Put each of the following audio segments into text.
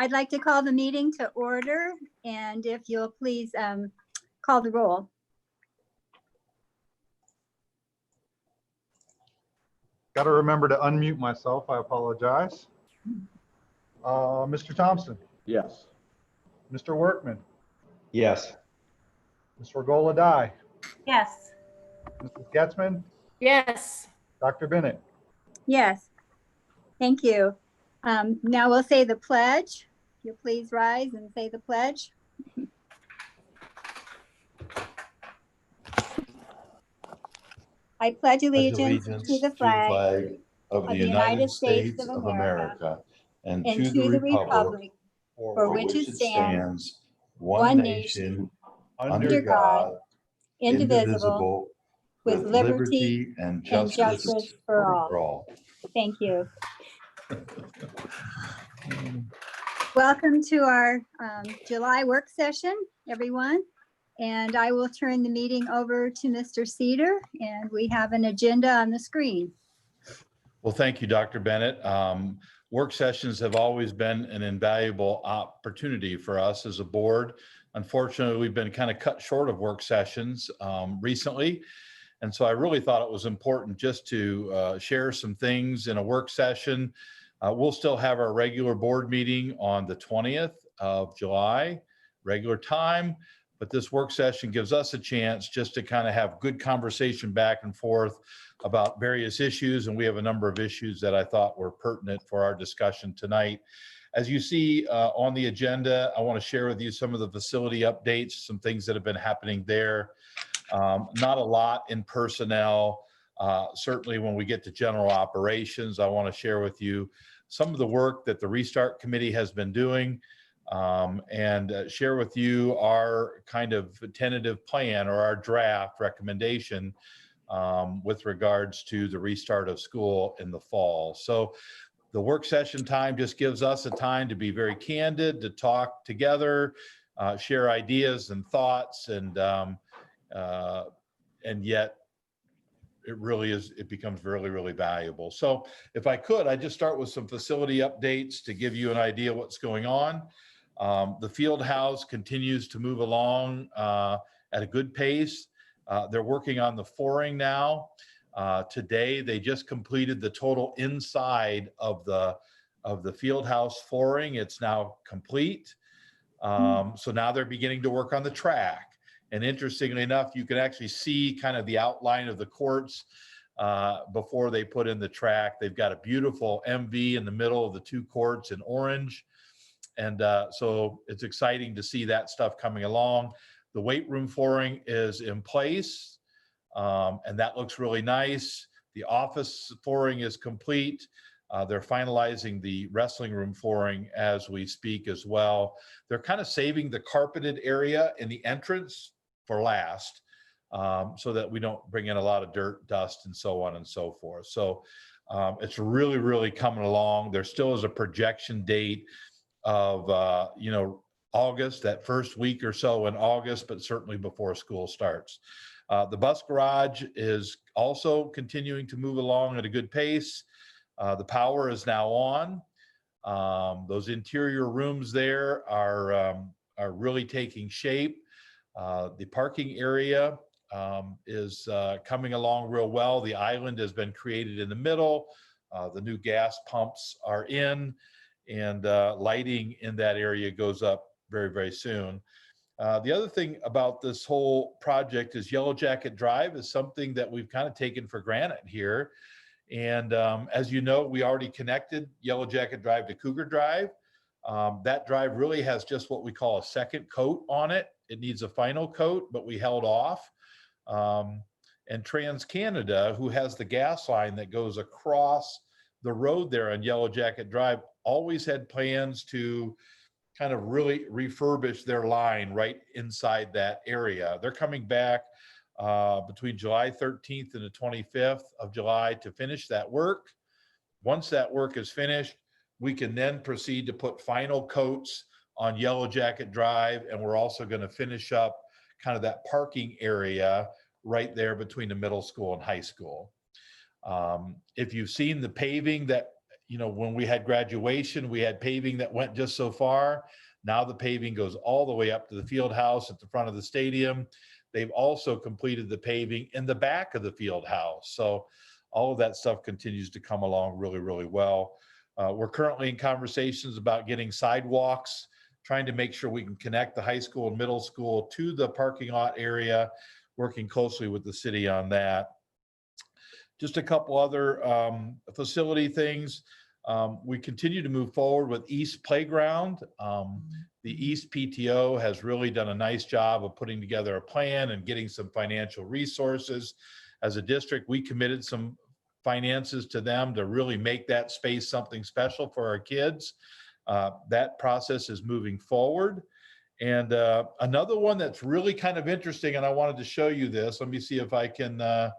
I'd like to call the meeting to order, and if you'll please call the roll. Got to remember to unmute myself. I apologize. Mr. Thompson. Yes. Mr. Workman. Yes. Ms. Regola Dye. Yes. Mrs. Getzman. Yes. Dr. Bennett. Yes, thank you. Now we'll say the pledge. If you'll please rise and say the pledge. I pledge allegiance to the flag of the United States of America and to the republic for which it stands, one nation, under God, indivisible, with liberty and justice for all. Thank you. Welcome to our July work session, everyone. And I will turn the meeting over to Mr. Cedar, and we have an agenda on the screen. Well, thank you, Dr. Bennett. Work sessions have always been an invaluable opportunity for us as a board. Unfortunately, we've been kind of cut short of work sessions recently. And so I really thought it was important just to share some things in a work session. We'll still have our regular board meeting on the 20th of July, regular time. But this work session gives us a chance just to kind of have good conversation back and forth about various issues. And we have a number of issues that I thought were pertinent for our discussion tonight. As you see on the agenda, I want to share with you some of the facility updates, some things that have been happening there. Not a lot in personnel. Certainly when we get to general operations, I want to share with you some of the work that the Restart Committee has been doing. And share with you our kind of tentative plan or our draft recommendation with regards to the restart of school in the fall. So the work session time just gives us a time to be very candid, to talk together, share ideas and thoughts, and yet it becomes really, really valuable. So if I could, I'd just start with some facility updates to give you an idea what's going on. The field house continues to move along at a good pace. They're working on the flooring now. Today, they just completed the total inside of the field house flooring. It's now complete. So now they're beginning to work on the track. And interestingly enough, you can actually see kind of the outline of the courts before they put in the track. They've got a beautiful MV in the middle of the two courts in orange. And so it's exciting to see that stuff coming along. The weight room flooring is in place, and that looks really nice. The office flooring is complete. They're finalizing the wrestling room flooring as we speak as well. They're kind of saving the carpeted area in the entrance for last, so that we don't bring in a lot of dirt, dust, and so on and so forth. So it's really, really coming along. There still is a projection date of August, that first week or so in August, but certainly before school starts. The bus garage is also continuing to move along at a good pace. The power is now on. Those interior rooms there are really taking shape. The parking area is coming along real well. The island has been created in the middle. The new gas pumps are in. And lighting in that area goes up very, very soon. The other thing about this whole project is Yellow Jacket Drive is something that we've kind of taken for granted here. And as you know, we already connected Yellow Jacket Drive to Cougar Drive. That drive really has just what we call a second coat on it. It needs a final coat, but we held off. And TransCanada, who has the gas line that goes across the road there on Yellow Jacket Drive, always had plans to kind of really refurbish their line right inside that area. They're coming back between July 13th and the 25th of July to finish that work. Once that work is finished, we can then proceed to put final coats on Yellow Jacket Drive, and we're also going to finish up kind of that parking area right there between the middle school and high school. If you've seen the paving that you know, when we had graduation, we had paving that went just so far. Now the paving goes all the way up to the field house at the front of the stadium. They've also completed the paving in the back of the field house. So all of that stuff continues to come along really, really well. We're currently in conversations about getting sidewalks, trying to make sure we can connect the high school and middle school to the parking lot area, working closely with the city on that. Just a couple other facility things. We continue to move forward with East Playground. The East PTO has really done a nice job of putting together a plan and getting some financial resources. As a district, we committed some finances to them to really make that space something special for our kids. That process is moving forward. And another one that's really kind of interesting, and I wanted to show you this. Let me see if I can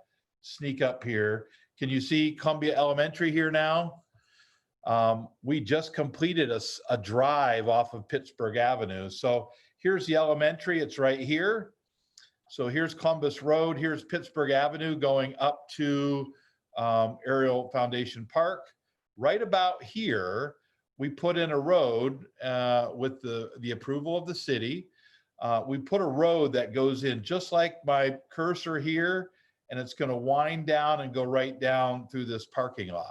sneak up here. Can you see Columbia Elementary here now? We just completed a drive off of Pittsburgh Avenue. So here's the elementary, it's right here. So here's Columbus Road, here's Pittsburgh Avenue going up to Ariel Foundation Park. Right about here, we put in a road with the approval of the city. We put a road that goes in just like my cursor here, and it's going to wind down and go right down through this parking lot.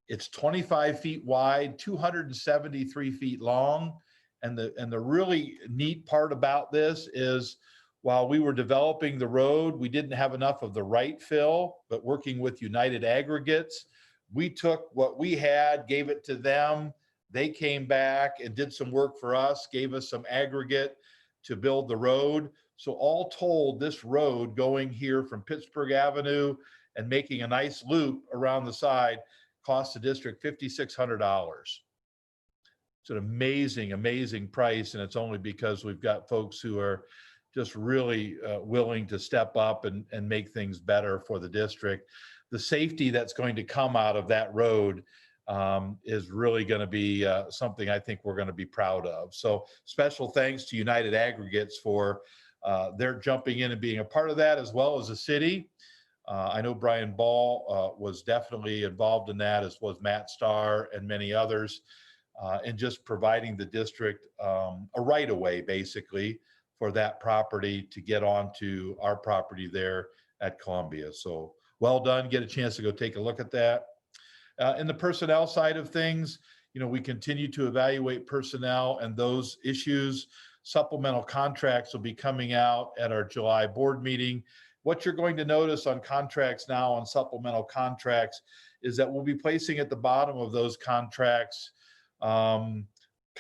It's 25 feet wide, 273 feet long. And the really neat part about this is while we were developing the road, we didn't have enough of the right fill, but working with United Aggregates, we took what we had, gave it to them. They came back and did some work for us, gave us some aggregate to build the road. So all told, this road going here from Pittsburgh Avenue and making a nice loop around the side cost the district $5,600. It's an amazing, amazing price. And it's only because we've got folks who are just really willing to step up and make things better for the district. The safety that's going to come out of that road is really going to be something I think we're going to be proud of. So special thanks to United Aggregates for their jumping in and being a part of that, as well as the city. I know Brian Ball was definitely involved in that, as was Matt Starr and many others, in just providing the district a right-of-way, basically, for that property to get onto our property there at Columbia. So well done. Get a chance to go take a look at that. In the personnel side of things, you know, we continue to evaluate personnel and those issues. Supplemental contracts will be coming out at our July board meeting. What you're going to notice on contracts now, on supplemental contracts, is that we'll be placing at the bottom of those contracts kind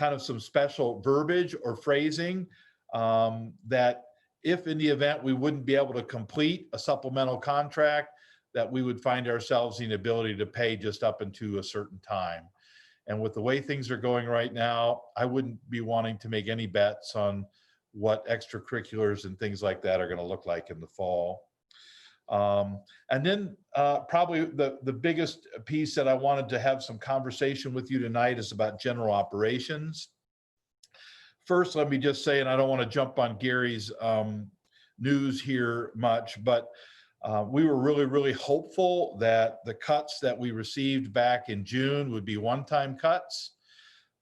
of some special verbiage or phrasing that if in the event we wouldn't be able to complete a supplemental contract, that we would find ourselves in the ability to pay just up into a certain time. And with the way things are going right now, I wouldn't be wanting to make any bets on what extracurriculars and things like that are going to look like in the fall. And then probably the biggest piece that I wanted to have some conversation with you tonight is about general operations. First, let me just say, and I don't want to jump on Gary's news here much, but we were really, really hopeful that the cuts that we received back in June would be one-time cuts.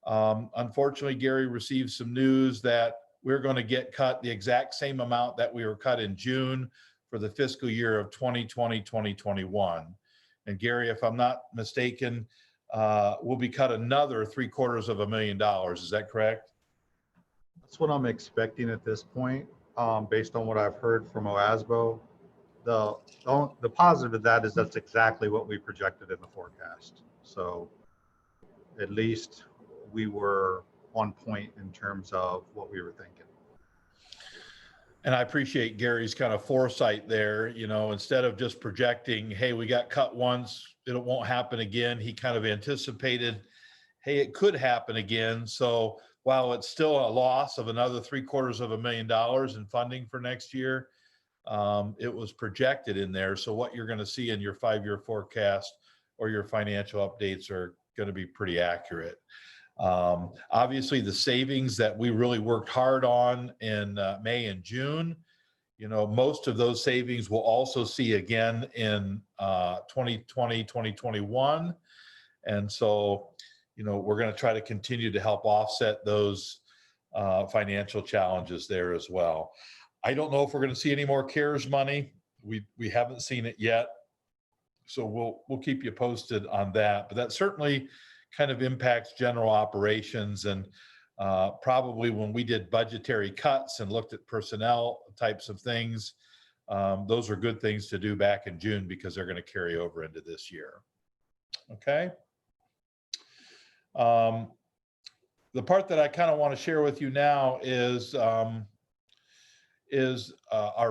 Unfortunately, Gary received some news that we're going to get cut the exact same amount that we were cut in June for the fiscal year of 2020-2021. And Gary, if I'm not mistaken, we'll be cut another $750,000. Is that correct? That's what I'm expecting at this point, based on what I've heard from OASBO. The positive of that is that's exactly what we projected in the forecast. So at least we were on point in terms of what we were thinking. And I appreciate Gary's kind of foresight there, you know, instead of just projecting, hey, we got cut once, it won't happen again. He kind of anticipated, hey, it could happen again. So while it's still a loss of another $750,000 in funding for next year, it was projected in there. So what you're going to see in your 5-year forecast or your financial updates are going to be pretty accurate. Obviously, the savings that we really worked hard on in May and June, you know, most of those savings we'll also see again in 2020, 2021. And so, we're going to try to continue to help offset those financial challenges there as well. I don't know if we're going to see any more CARES money. We haven't seen it yet. So we'll keep you posted on that. But that certainly kind of impacts general operations. And probably when we did budgetary cuts and looked at personnel types of things, those are good things to do back in June because they're going to carry over into this year. Okay. The part that I kind of want to share with you now is our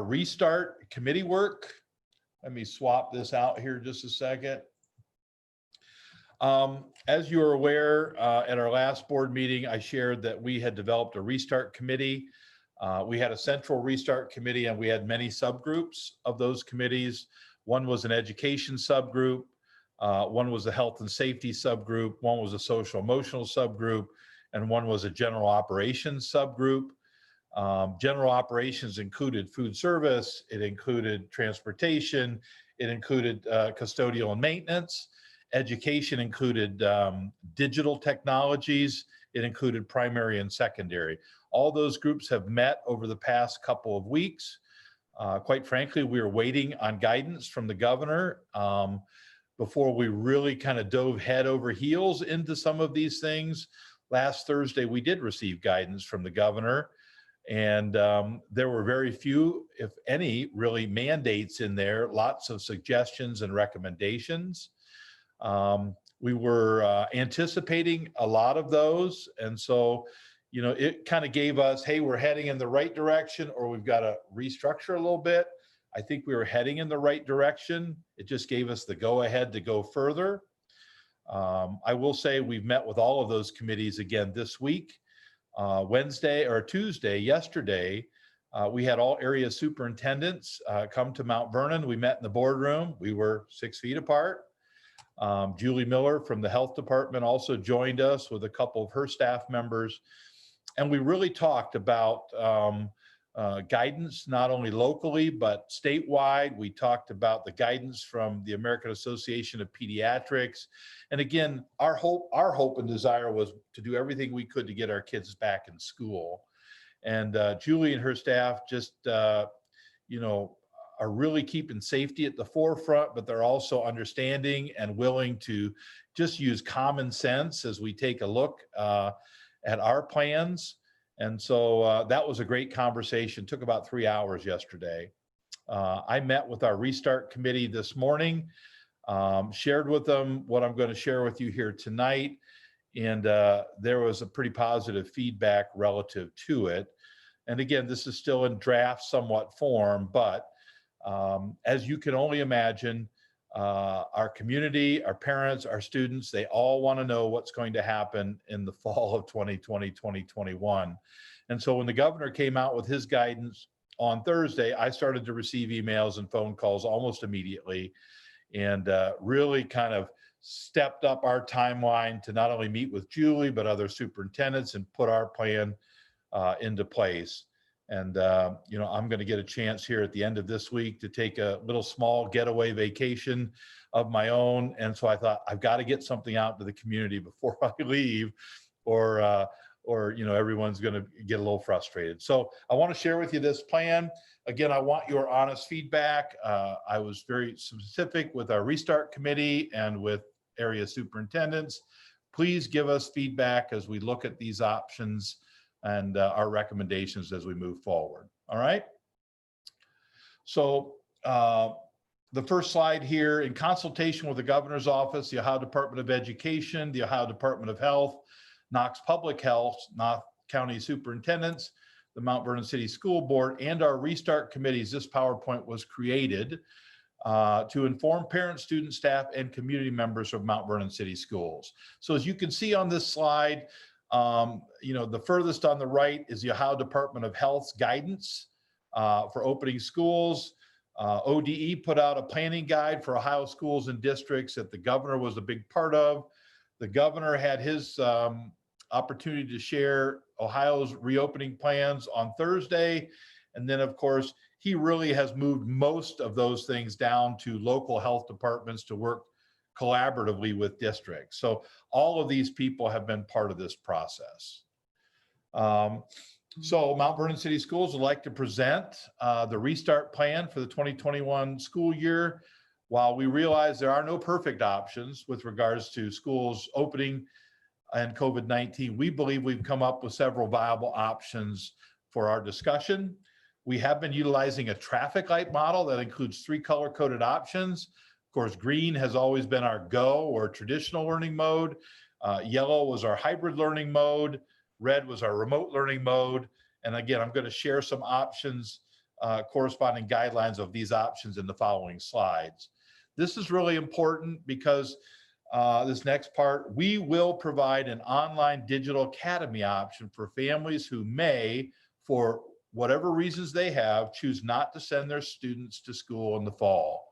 restart committee work. Let me swap this out here just a second. As you are aware, at our last board meeting, I shared that we had developed a restart committee. We had a central restart committee and we had many subgroups of those committees. One was an education subgroup. One was a health and safety subgroup. One was a social emotional subgroup. And one was a general operations subgroup. General operations included food service. It included transportation. It included custodial and maintenance. Education included digital technologies. It included primary and secondary. All those groups have met over the past couple of weeks. Quite frankly, we were waiting on guidance from the governor before we really kind of dove head over heels into some of these things. Last Thursday, we did receive guidance from the governor, and there were very few, if any, really mandates in there, lots of suggestions and recommendations. We were anticipating a lot of those. And so, it kind of gave us, hey, we're heading in the right direction, or we've got to restructure a little bit. I think we were heading in the right direction. It just gave us the go ahead to go further. I will say we've met with all of those committees again this week. Wednesday or Tuesday, yesterday, we had all area superintendents come to Mount Vernon. We met in the boardroom. We were 6 feet apart. Julie Miller from the health department also joined us with a couple of her staff members. And we really talked about guidance, not only locally, but statewide. We talked about the guidance from the American Association of Pediatrics. And again, our hope and desire was to do everything we could to get our kids back in school. And Julie and her staff just, are really keeping safety at the forefront, but they're also understanding and willing to just use common sense as we take a look at our plans. And so that was a great conversation. Took about 3 hours yesterday. I met with our restart committee this morning, shared with them what I'm going to share with you here tonight. And there was a pretty positive feedback relative to it. And again, this is still in draft somewhat form, but as you can only imagine, our community, our parents, our students, they all want to know what's going to happen in the fall of 2020, 2021. And so when the governor came out with his guidance on Thursday, I started to receive emails and phone calls almost immediately, and really kind of stepped up our timeline to not only meet with Julie, but other superintendents and put our plan into place. And, I'm going to get a chance here at the end of this week to take a little small getaway vacation of my own. And so I thought, I've got to get something out to the community before I leave, or everyone's going to get a little frustrated. So I want to share with you this plan. Again, I want your honest feedback. I was very specific with our restart committee and with area superintendents. Please give us feedback as we look at these options and our recommendations as we move forward. All right. So the first slide here, in consultation with the governor's office, the Ohio Department of Education, the Ohio Department of Health, Knox Public Health, Knox County Superintendents, the Mount Vernon City School Board, and our restart committees, this PowerPoint was created to inform parents, students, staff, and community members of Mount Vernon City Schools. So as you can see on this slide, the furthest on the right is the Ohio Department of Health's guidance for opening schools. ODE put out a planning guide for Ohio schools and districts that the governor was a big part of. The governor had his opportunity to share Ohio's reopening plans on Thursday. And then, of course, he really has moved most of those things down to local health departments to work collaboratively with districts. So all of these people have been part of this process. So Mount Vernon City Schools would like to present the restart plan for the 2021 school year. While we realize there are no perfect options with regards to schools opening and COVID-19, we believe we've come up with several viable options for our discussion. We have been utilizing a traffic light model that includes 3 color-coded options. Of course, green has always been our go or traditional learning mode. Yellow was our hybrid learning mode. Red was our remote learning mode. And again, I'm going to share some options, corresponding guidelines of these options in the following slides. This is really important because this next part, we will provide an online digital academy option for families who may, for whatever reasons they have, choose not to send their students to school in the fall.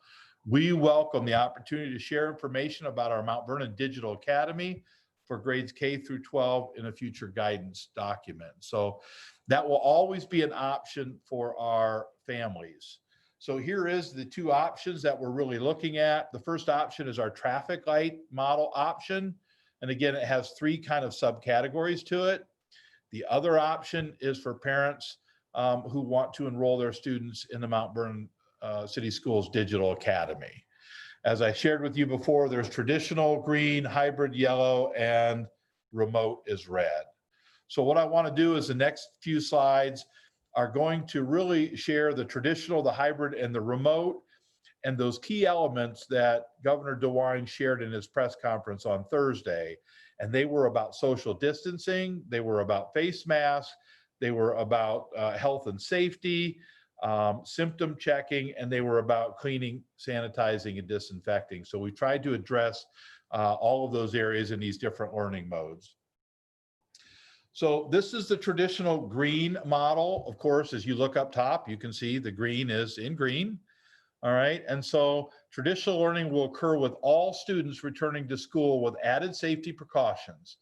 We welcome the opportunity to share information about our Mount Vernon Digital Academy for grades K through 12 in a future guidance document. So that will always be an option for our families. So here is the 2 options that we're really looking at. The first option is our traffic light model option. And again, it has 3 kind of subcategories to it. The other option is for parents who want to enroll their students in the Mount Vernon City Schools Digital Academy. As I shared with you before, there's traditional green, hybrid yellow, and remote is red. So what I want to do is the next few slides are going to really share the traditional, the hybrid, and the remote, and those key elements that Governor DeWine shared in his press conference on Thursday. And they were about social distancing, they were about face masks, they were about health and safety, symptom checking, and they were about cleaning, sanitizing, and disinfecting. So we tried to address all of those areas in these different learning modes. So this is the traditional green model. Of course, as you look up top, you can see the green is in green. All right. And so traditional learning will occur with all students returning to school with added safety precautions.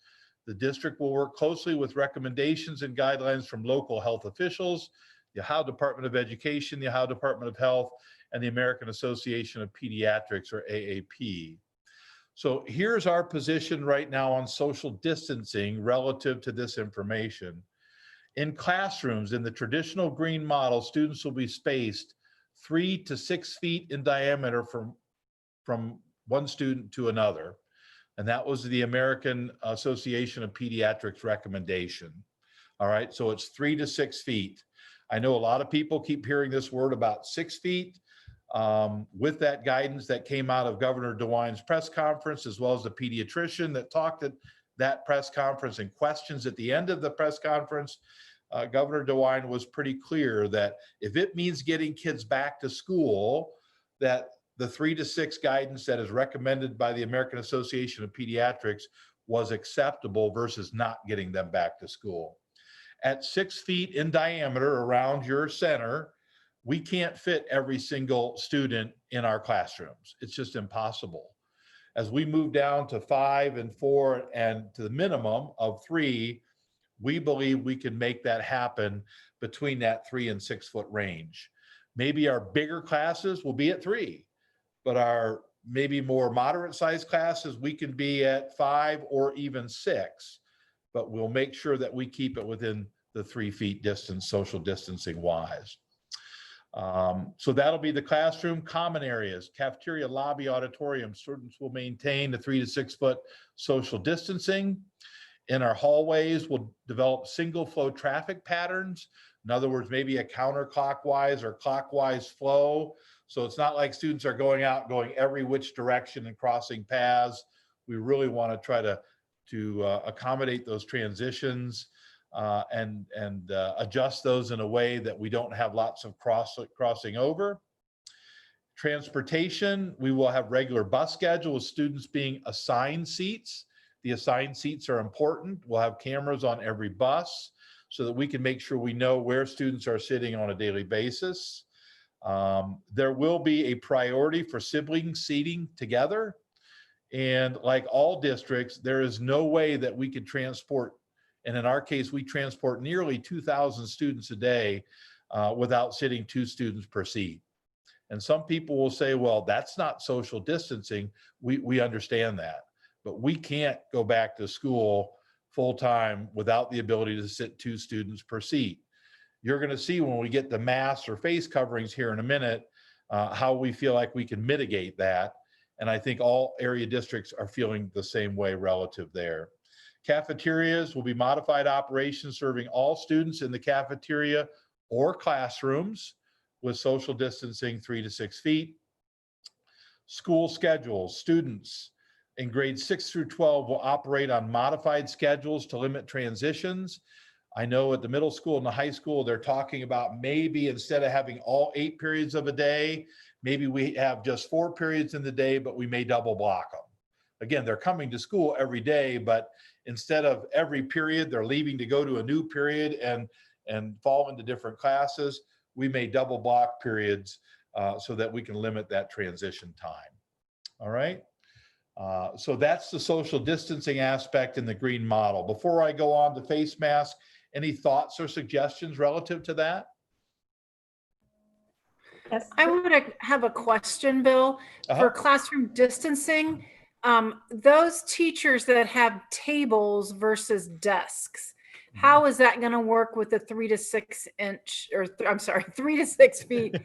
The district will work closely with recommendations and guidelines from local health officials, the Ohio Department of Education, the Ohio Department of Health, and the American Association of Pediatrics, or AAP. So here's our position right now on social distancing relative to this information. In classrooms, in the traditional green model, students will be spaced 3 to 6 feet in diameter from one student to another. And that was the American Association of Pediatrics recommendation. All right, so it's 3 to 6 feet. I know a lot of people keep hearing this word about 6 feet. With that guidance that came out of Governor DeWine's press conference, as well as the pediatrician that talked at that press conference and questions at the end of the press conference, Governor DeWine was pretty clear that if it means getting kids back to school, that the 3 to 6 guidance that is recommended by the American Association of Pediatrics was acceptable versus not getting them back to school. At 6 feet in diameter around your center, we can't fit every single student in our classrooms. It's just impossible. As we move down to 5 and 4 and to the minimum of 3, we believe we can make that happen between that 3 and 6 foot range. Maybe our bigger classes will be at 3, but our maybe more moderate sized classes, we can be at 5 or even 6, but we'll make sure that we keep it within the 3 feet distance, social distancing wise. So that'll be the classroom. Common areas, cafeteria, lobby, auditorium. Students will maintain the 3 to 6 foot social distancing. In our hallways, we'll develop single flow traffic patterns. In other words, maybe a counterclockwise or clockwise flow. So it's not like students are going out, going every which direction and crossing paths. We really want to try to accommodate those transitions and adjust those in a way that we don't have lots of crossing over. Transportation, we will have regular bus schedule with students being assigned seats. The assigned seats are important. We'll have cameras on every bus so that we can make sure we know where students are sitting on a daily basis. There will be a priority for sibling seating together. And like all districts, there is no way that we could transport, and in our case, we transport nearly 2,000 students a day without sitting 2 students per seat. And some people will say, well, that's not social distancing. We understand that, but we can't go back to school full time without the ability to sit 2 students per seat. You're going to see when we get the masks or face coverings here in a minute, how we feel like we can mitigate that. And I think all area districts are feeling the same way relative there. Cafeterias will be modified operations serving all students in the cafeteria or classrooms with social distancing 3 to 6 feet. School schedules, students in grades 6 through 12 will operate on modified schedules to limit transitions. I know at the middle school and the high school, they're talking about maybe instead of having all 8 periods of a day, maybe we have just 4 periods in the day, but we may double block them. Again, they're coming to school every day, but instead of every period, they're leaving to go to a new period and fall into different classes. We may double block periods so that we can limit that transition time. All right. So that's the social distancing aspect in the green model. Before I go on to face mask, any thoughts or suggestions relative to that? Yes. I would have a question, Bill, for classroom distancing. Those teachers that have tables versus desks, how is that going to work with the 3 to 6 inch, or I'm sorry, 3 to 6 feet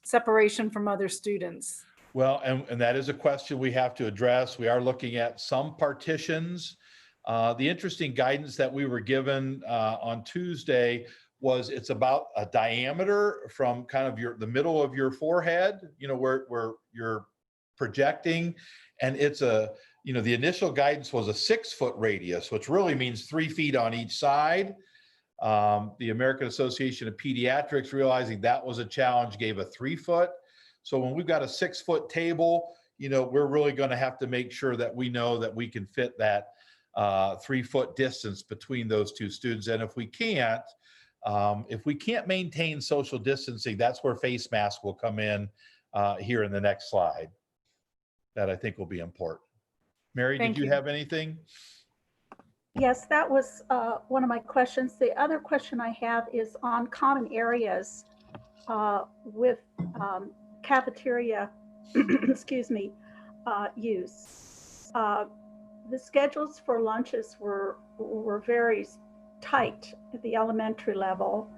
separation from other students? Well, and that is a question we have to address. We are looking at some partitions. The interesting guidance that we were given on Tuesday was it's about a diameter from kind of the middle of your forehead, where you're projecting. And it's the initial guidance was a 6-foot radius, which really means 3 feet on each side. The American Association of Pediatrics, realizing that was a challenge, gave a 3-foot. So when we've got a 6-foot table, we're really going to have to make sure that we know that we can fit that 3-foot distance between those 2 students. And if we can't maintain social distancing, that's where face masks will come in here in the next slide. That I think will be important. Mary, did you have anything? Yes, that was one of my questions. The other question I have is on common areas with cafeteria, excuse me, use. The schedules for lunches were very tight at the elementary level.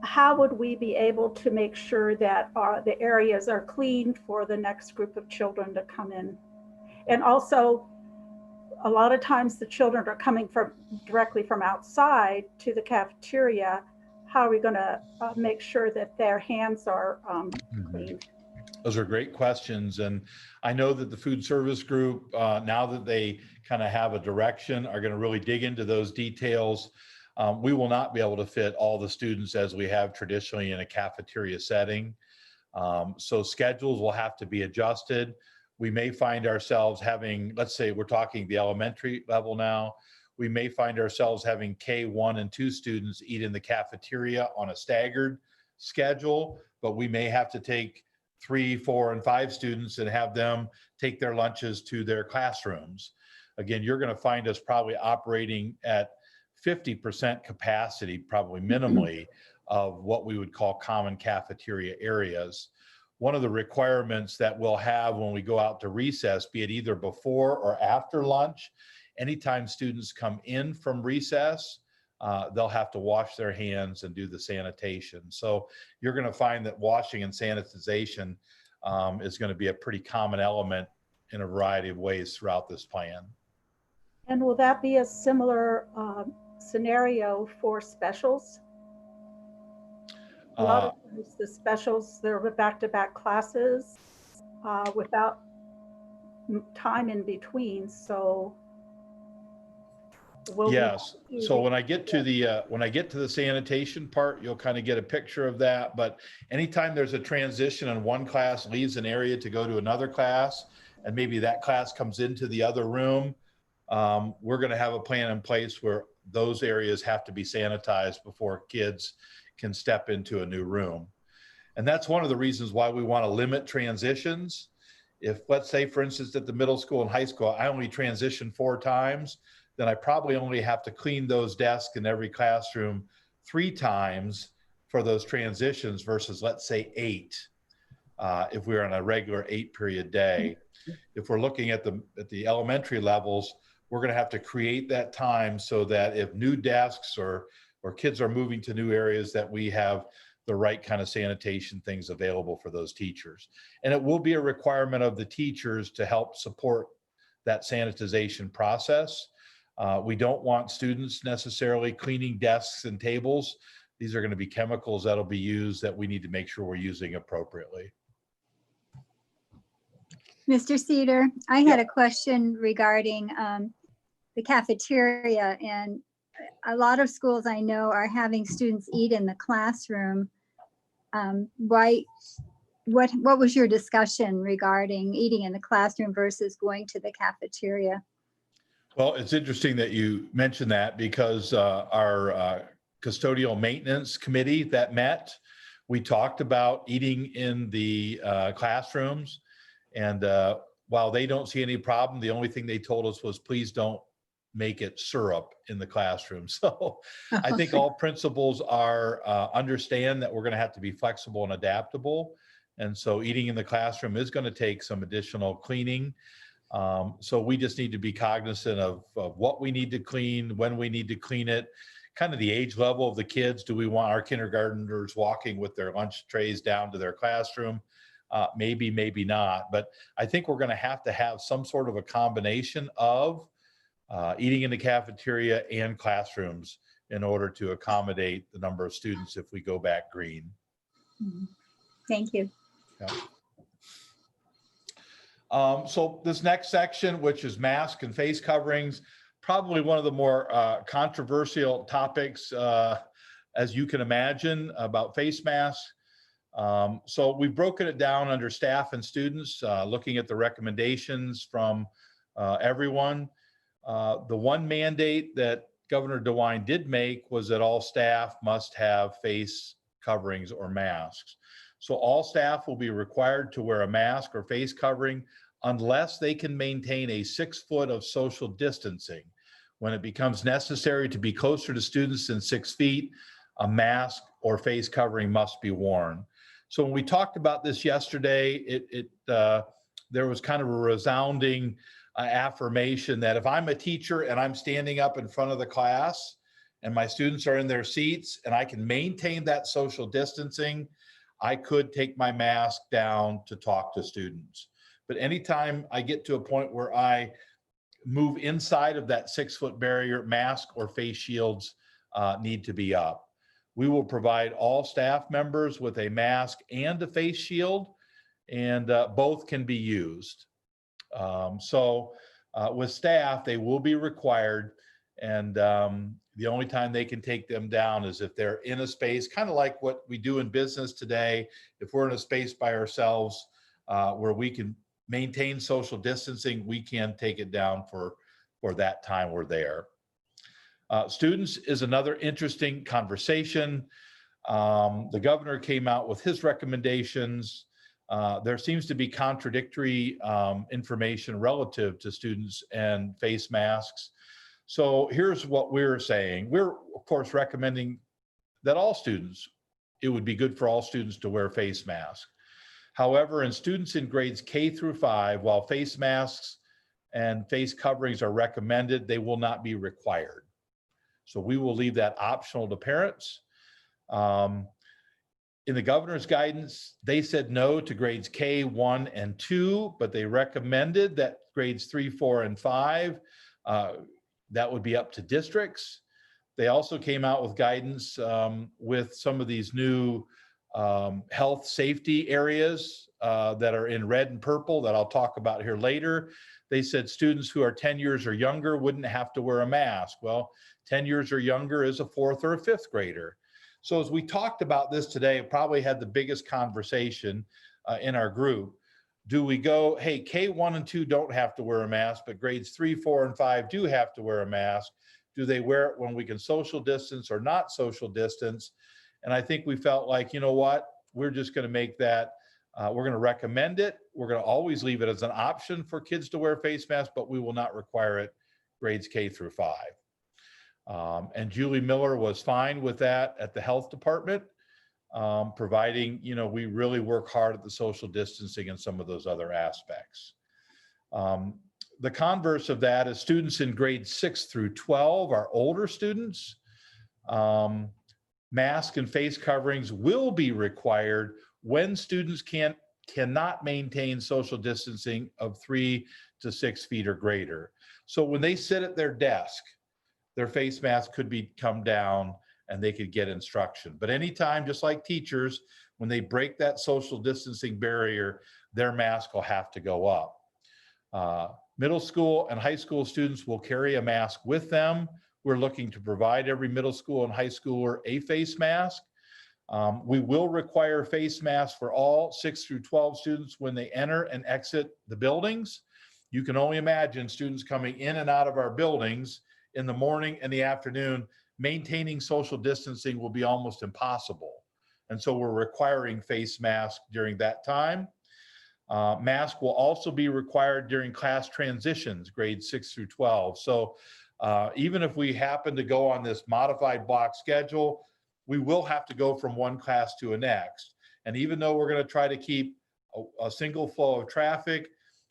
How would we be able to make sure that the areas are clean for the next group of children to come in? And also, a lot of times the children are coming directly from outside to the cafeteria. How are we going to make sure that their hands are clean? Those are great questions. And I know that the food service group, now that they kind of have a direction, are going to really dig into those details. We will not be able to fit all the students as we have traditionally in a cafeteria setting. So schedules will have to be adjusted. We may find ourselves having, let's say we're talking the elementary level now, we may find ourselves having K1 and 2 students eat in the cafeteria on a staggered schedule, but we may have to take 3, 4, and 5 students and have them take their lunches to their classrooms. Again, you're going to find us probably operating at 50% capacity, probably minimally, of what we would call common cafeteria areas. One of the requirements that we'll have when we go out to recess, be it either before or after lunch, anytime students come in from recess, they'll have to wash their hands and do the sanitation. So you're going to find that washing and sanitization is going to be a pretty common element in a variety of ways throughout this plan. And will that be a similar scenario for specials? A lot of times the specials, they're back-to-back classes without time in between. So yes. So when I get to the sanitation part, you'll kind of get a picture of that. But anytime there's a transition and one class leaves an area to go to another class, and maybe that class comes into the other room, we're going to have a plan in place where those areas have to be sanitized before kids can step into a new room. And that's one of the reasons why we want to limit transitions. If, let's say, for instance, at the middle school and high school, I only transition 4 times, then I probably only have to clean those desks in every classroom 3 times for those transitions versus, let's say, 8. if we're on a regular 8-period day. If we're looking at the elementary levels, we're going to have to create that time so that if new desks or kids are moving to new areas, that we have the right kind of sanitation things available for those teachers. And it will be a requirement of the teachers to help support that sanitization process. We don't want students necessarily cleaning desks and tables. These are going to be chemicals that'll be used that we need to make sure we're using appropriately. Mr. Cedar, I had a question regarding the cafeteria, and a lot of schools I know are having students eat in the classroom. What was your discussion regarding eating in the classroom versus going to the cafeteria? Well, it's interesting that you mentioned that, because our custodial maintenance committee that met, we talked about eating in the classrooms. And while they don't see any problem, the only thing they told us was, please don't make it syrup in the classroom. So I think all principals understand that we're going to have to be flexible and adaptable. And so eating in the classroom is going to take some additional cleaning. So we just need to be cognizant of what we need to clean, when we need to clean it, kind of the age level of the kids. Do we want our kindergartners walking with their lunch trays down to their classroom? Maybe, maybe not. But I think we're going to have some sort of a combination of eating in the cafeteria and classrooms in order to accommodate the number of students if we go back green. Thank you. Yeah. So this next section, which is mask and face coverings, probably one of the more controversial topics, as you can imagine, about face masks. So we've broken it down under staff and students, looking at the recommendations from everyone. The one mandate that Governor DeWine did make was that all staff must have face coverings or masks. So all staff will be required to wear a mask or face covering unless they can maintain a 6 foot of social distancing. When it becomes necessary to be closer to students than 6 feet, a mask or face covering must be worn. So when we talked about this yesterday, there was kind of a resounding affirmation that if I'm a teacher and I'm standing up in front of the class and my students are in their seats and I can maintain that social distancing, I could take my mask down to talk to students. But anytime I get to a point where I move inside of that 6 foot barrier, mask or face shields need to be up. We will provide all staff members with a mask and a face shield, and both can be used. So with staff, they will be required, and the only time they can take them down is if they're in a space, kind of like what we do in business today. If we're in a space by ourselves where we can maintain social distancing, we can take it down for that time we're there. Students is another interesting conversation. The governor came out with his recommendations. There seems to be contradictory information relative to students and face masks. So here's what we're saying. We're, of course, recommending that it would be good for all students to wear face masks. However, in students in grades K through 5, while face masks and face coverings are recommended, they will not be required. So we will leave that optional to parents. In the governor's guidance, they said no to grades K, 1, and 2, but they recommended that grades 3, 4, and 5, that would be up to districts. They also came out with guidance with some of these new health safety areas that are in red and purple that I'll talk about here later. They said students who are 10 years or younger wouldn't have to wear a mask. Well, 10 years or younger is a 4th or a 5th grader. So as we talked about this today, probably had the biggest conversation in our group. Do we go, hey, K1 and 2 don't have to wear a mask, but grades 3, 4, and 5 do have to wear a mask? Do they wear it when we can social distance or not social distance? And I think we felt like, you know what, we're just going to make that, we're going to recommend it. We're going to always leave it as an option for kids to wear face masks, but we will not require it grades K through 5. And Julie Miller was fine with that at the health department. providing, we really work hard at the social distancing and some of those other aspects. The converse of that is students in grades 6 through 12, our older students, mask and face coverings will be required when students cannot maintain social distancing of 3 to 6 feet or greater. So when they sit at their desk, their face mask could come down and they could get instruction. But anytime, just like teachers, when they break that social distancing barrier, their mask will have to go up. Middle school and high school students will carry a mask with them. We're looking to provide every middle school and high schooler a face mask. We will require face masks for all 6 through 12 students when they enter and exit the buildings. You can only imagine students coming in and out of our buildings in the morning and the afternoon. Maintaining social distancing will be almost impossible. And so we're requiring face masks during that time. Mask will also be required during class transitions, grades 6 through 12. So even if we happen to go on this modified block schedule, we will have to go from one class to a next. And even though we're going to try to keep a single flow of traffic,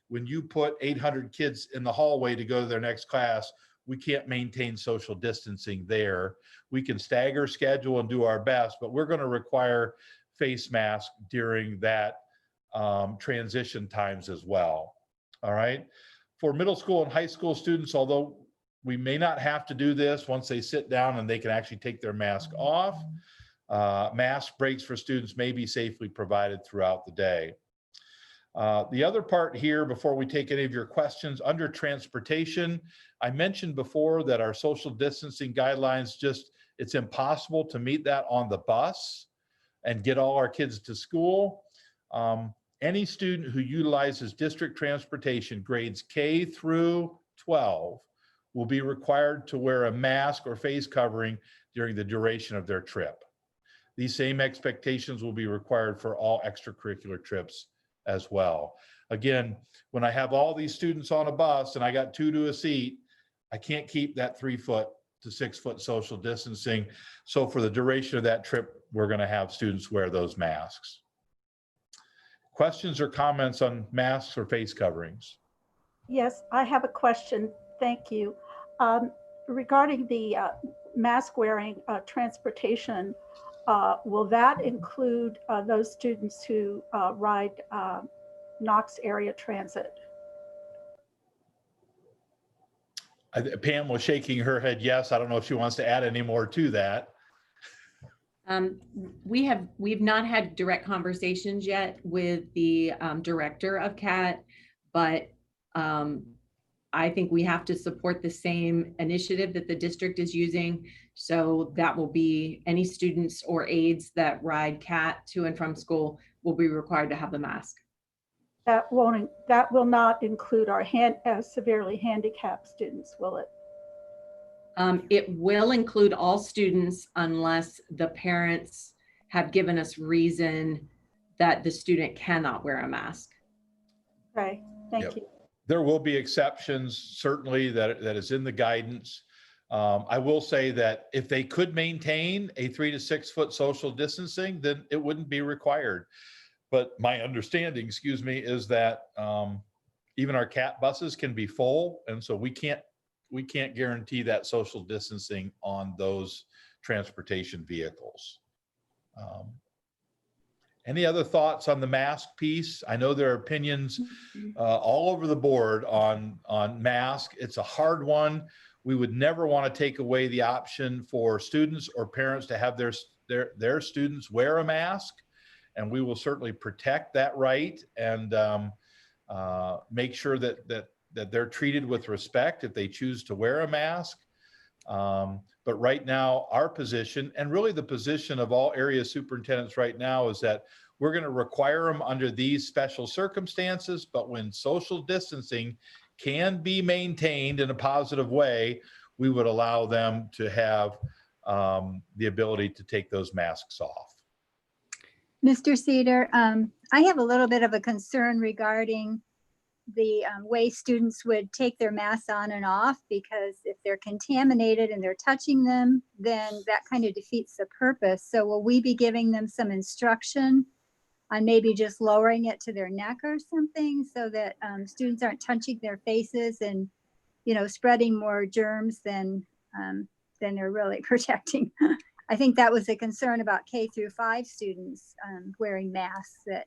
when you put 800 kids in the hallway to go to their next class, we can't maintain social distancing there. We can stagger schedule and do our best, but we're going to require face masks during that transition times as well. All right. For middle school and high school students, although we may not have to do this once they sit down and they can actually take their mask off, mask breaks for students may be safely provided throughout the day. The other part here, before we take any of your questions, under transportation, I mentioned before that our social distancing guidelines it's impossible to meet that on the bus and get all our kids to school. Any student who utilizes district transportation, grades K through 12, will be required to wear a mask or face covering during the duration of their trip. These same expectations will be required for all extracurricular trips as well. Again, when I have all these students on a bus and I got 2 to a seat, I can't keep that 3 foot to 6 foot social distancing. So for the duration of that trip, we're going to have students wear those masks. Questions or comments on masks or face coverings? Yes, I have a question. Thank you. Regarding the mask wearing transportation, will that include those students who ride Knox area transit? Pam was shaking her head yes. I don't know if she wants to add any more to that. We've not had direct conversations yet with the director of CAT, but I think we have to support the same initiative that the district is using. So that will be any students or aides that ride CAT to and from school will be required to have the mask. That will not include our severely handicapped students, will it? It will include all students unless the parents have given us reason that the student cannot wear a mask. Okay, thank you. There will be exceptions, certainly, that is in the guidance. I will say that if they could maintain a 3 to 6 foot social distancing, then it wouldn't be required. But my understanding, is that even our CAT buses can be full, and so we can't guarantee that social distancing on those transportation vehicles. Any other thoughts on the mask piece? I know there are opinions all over the board on mask. It's a hard one. We would never want to take away the option for students or parents to have their students wear a mask, and we will certainly protect that right and make sure that they're treated with respect if they choose to wear a mask. But right now, our position, and really the position of all area superintendents right now, is that we're going to require them under these special circumstances, but when social distancing can be maintained in a positive way, we would allow them to have the ability to take those masks off. Mr. Cedar, I have a little bit of a concern regarding way students would take their masks on and off, because if they're contaminated and they're touching them, then that kind of defeats the purpose. So will we be giving them some instruction on maybe just lowering it to their neck or something, so that students aren't touching their faces and, you know, spreading more germs than they're really protecting? I think that was a concern about K-5 students wearing masks, that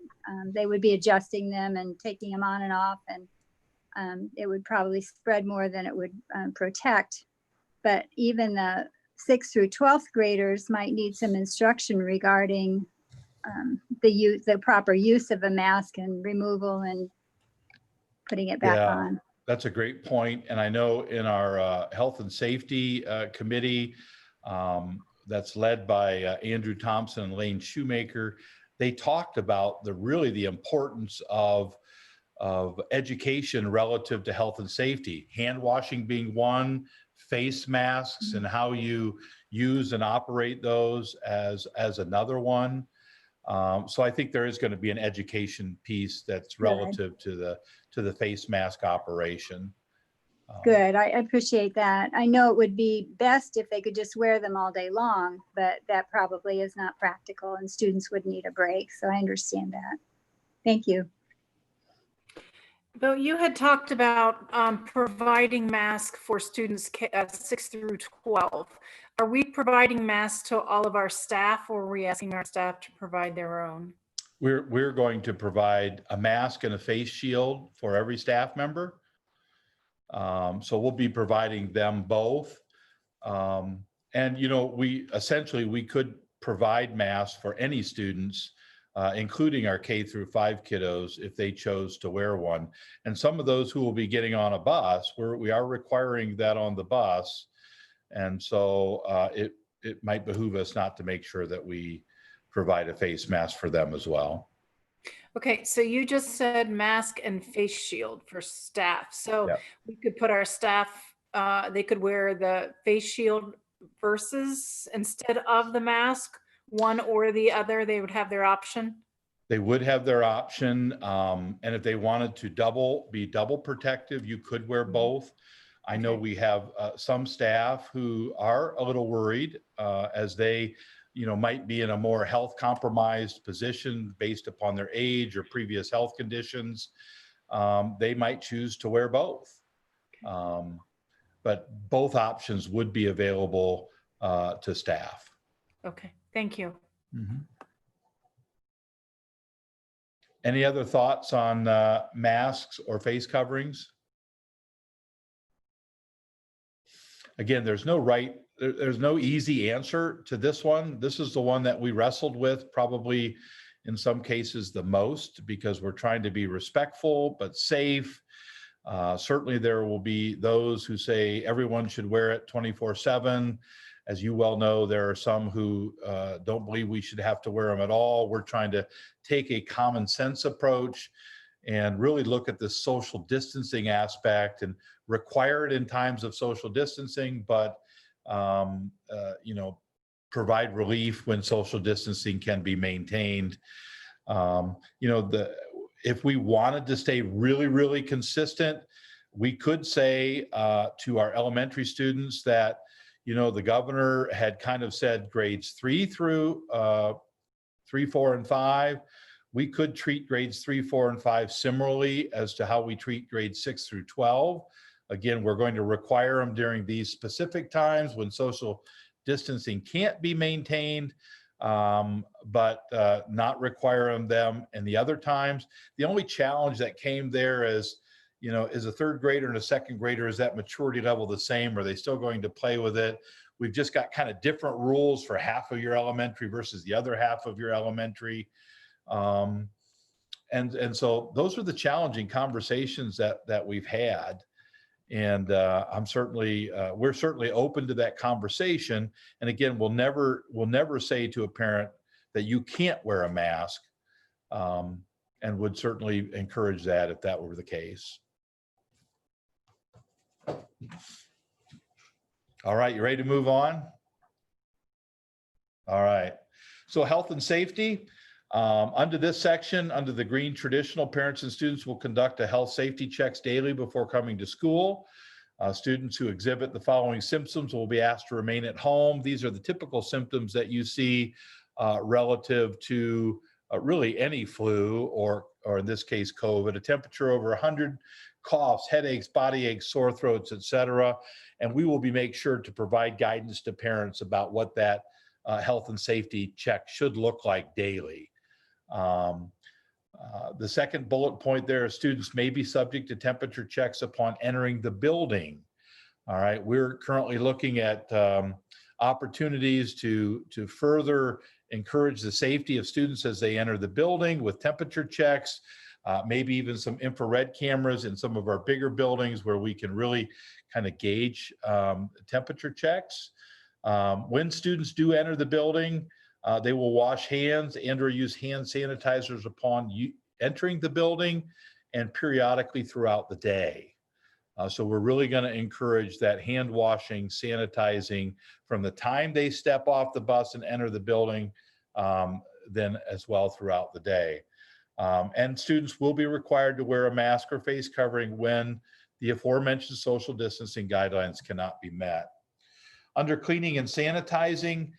they would be adjusting them and taking them on and off, and it would probably spread more than it would protect. But even the 6th through 12th graders might need some instruction regarding the proper use of a mask and removal and putting it back on. That's a great point. And I know in our health and safety committee, that's led by Andrew Thompson and Lane Shoemaker, they talked about the importance of education relative to health and safety, hand washing being one, face masks and how you use and operate those as another one. So I think there is going to be an education piece that's relative to the face mask operation. Good. I appreciate that. I know it would be best if they could just wear them all day long, but that probably is not practical and students would need a break. So I understand that. Thank you. Bill, you had talked about providing masks for students 6 through 12. Are we providing masks to all of our staff, or are we asking our staff to provide their own? We're going to provide a mask and a face shield for every staff member. So we'll be providing them both. And, you know, we could provide masks for any students, including our K-5 kiddos, if they chose to wear one. And some of those who will be getting on a bus, we are requiring that on the bus. And so it might behoove us not to make sure that we provide a face mask for them as well. Okay, so you just said mask and face shield for staff. So we could put our staff, they could wear the face shield versus instead of the mask, one or the other, they would have their option? They would have their option. And if they wanted to be double protective, you could wear both. I know we have some staff who are a little worried as they, you know, might be in a more health compromised position based upon their age or previous health conditions. They might choose to wear both. But both options would be available to staff. Okay, thank you. Any other thoughts on masks or face coverings? Again, there's no easy answer to this one. This is the one that we wrestled with probably in some cases the most, because we're trying to be respectful but safe. Certainly there will be those who say everyone should wear it 24/7. As you well know, there are some who don't believe we should have to wear them at all. We're trying to take a common sense approach and really look at the social distancing aspect and require it in times of social distancing, but you know, provide relief when social distancing can be maintained. You know, if we wanted to stay really, really consistent, we could say to our elementary students that, you know, the governor had kind of said grades 3 through 3, 4, and 5. We could treat grades 3, 4, and 5 similarly as to how we treat grades 6 through 12. Again, we're going to require them during these specific times when social distancing can't be maintained, but not require them in the other times. The only challenge that came there is, you know, is a third grader and a second grader, is that maturity level the same? Are they still going to play with it? We've just got kind of different rules for half of your elementary versus the other half of your elementary. And so those are the challenging conversations that we've had. And we're certainly open to that conversation. And again, we'll never say to a parent that you can't wear a mask, and would certainly encourage that if that were the case. All right, you ready to move on? All right. So health and safety. Under this section, under the green traditional, parents and students will conduct a health safety checks daily before coming to school. Students who exhibit the following symptoms will be asked to remain at home. These are the typical symptoms that you see relative to really any flu or in this case, COVID, a temperature over 100, coughs, headaches, body aches, sore throats, etc. And we will make sure to provide guidance to parents about what that health and safety check should look like daily. The second bullet point there is students may be subject to temperature checks upon entering the building. All right, we're currently looking at opportunities to further encourage the safety of students as they enter the building with temperature checks, maybe even some infrared cameras in some of our bigger buildings where we can really kind of gauge temperature checks. When students do enter the building, they will wash hands and or use hand sanitizers upon entering the building and periodically throughout the day. So we're really going to encourage that hand washing, sanitizing from the time they step off the bus and enter the building, then as well throughout the day. And students will be required to wear a mask or face covering when the aforementioned social distancing guidelines cannot be met. Under cleaning and sanitizing,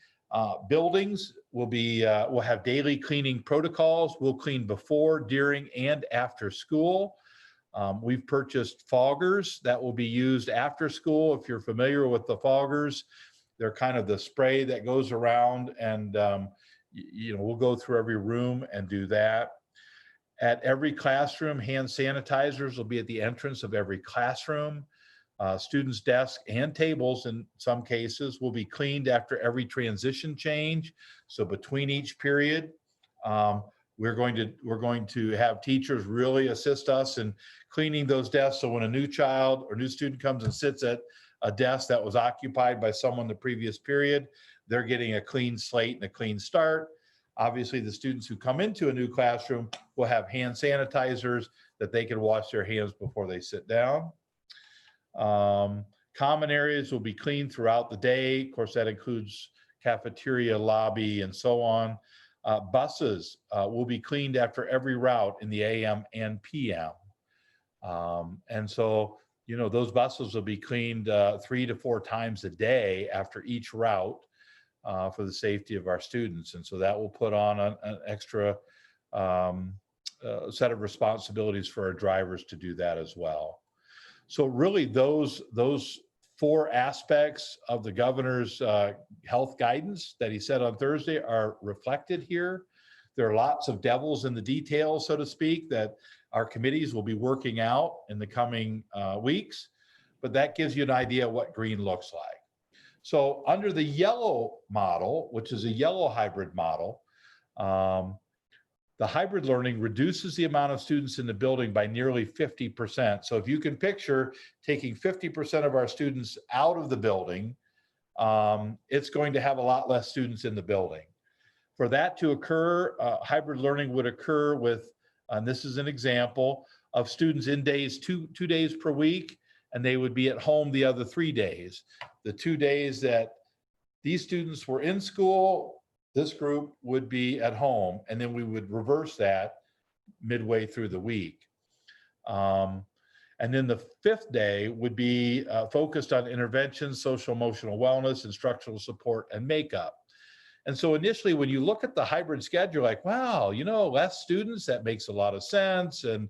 buildings will have daily cleaning protocols. We'll clean before, during, and after school. We've purchased foggers that will be used after school. If you're familiar with the foggers, they're kind of the spray that goes around, and we'll go through every room and do that. At every classroom, hand sanitizers will be at the entrance of every classroom. Students' desks and tables, in some cases, will be cleaned after every transition change. So between each period, we're going to have teachers really assist us in cleaning those desks. So when a new child or new student comes and sits at a desk that was occupied by someone the previous period, they're getting a clean slate and a clean start. Obviously, the students who come into a new classroom will have hand sanitizers that they can wash their hands before they sit down. Common areas will be cleaned throughout the day. Of course, that includes cafeteria, lobby, and so on. Buses will be cleaned after every route in the AM and PM. And so, those buses will be cleaned 3 to 4 times a day after each route for the safety of our students. And so that will put on an extra set of responsibilities for our drivers to do that as well. So really those 4 aspects of the governor's health guidance that he said on Thursday are reflected here. There are lots of devils in the details, so to speak, that our committees will be working out in the coming weeks, but that gives you an idea of what green looks like. So under the yellow model, which is a yellow hybrid model, the hybrid learning reduces the amount of students in the building by nearly 50%. So if you can picture taking 50% of our students out of the building, it's going to have a lot less students in the building. For that to occur, hybrid learning would occur with, and this is an example, of students in days, two days per week, and they would be at home the other 3 days. The 2 days that these students were in school, this group would be at home, and then we would reverse that midway through the week. And then the 5th day would be focused on interventions, social emotional wellness, instructional support, and makeup. And so initially, when you look at the hybrid schedule, like, wow, less students, that makes a lot of sense, and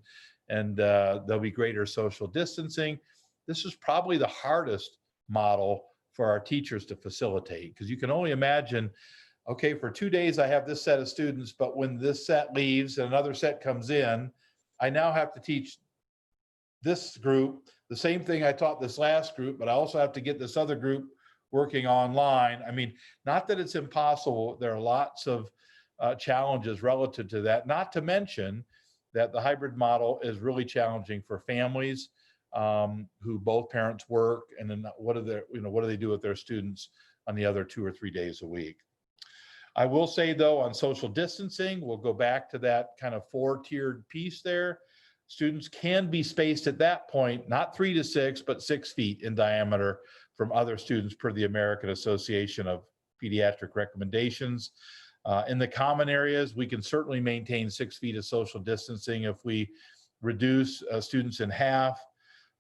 there'll be greater social distancing. This is probably the hardest model for our teachers to facilitate, because you can only imagine, okay, for 2 days, I have this set of students, but when this set leaves and another set comes in, I now have to teach this group the same thing I taught this last group, but I also have to get this other group working online. I mean, not that it's impossible. There are lots of challenges relative to that, not to mention that the hybrid model is really challenging for families who both parents work, and then what do they do with their students on the other 2 or 3 days a week. I will say, though, on social distancing, we'll go back to that kind of 4-tiered piece there. Students can be spaced at that point, not 3 to 6, but 6 feet in diameter from other students per the American Association of Pediatric Recommendations. In the common areas, we can certainly maintain 6 feet of social distancing if we reduce students in half.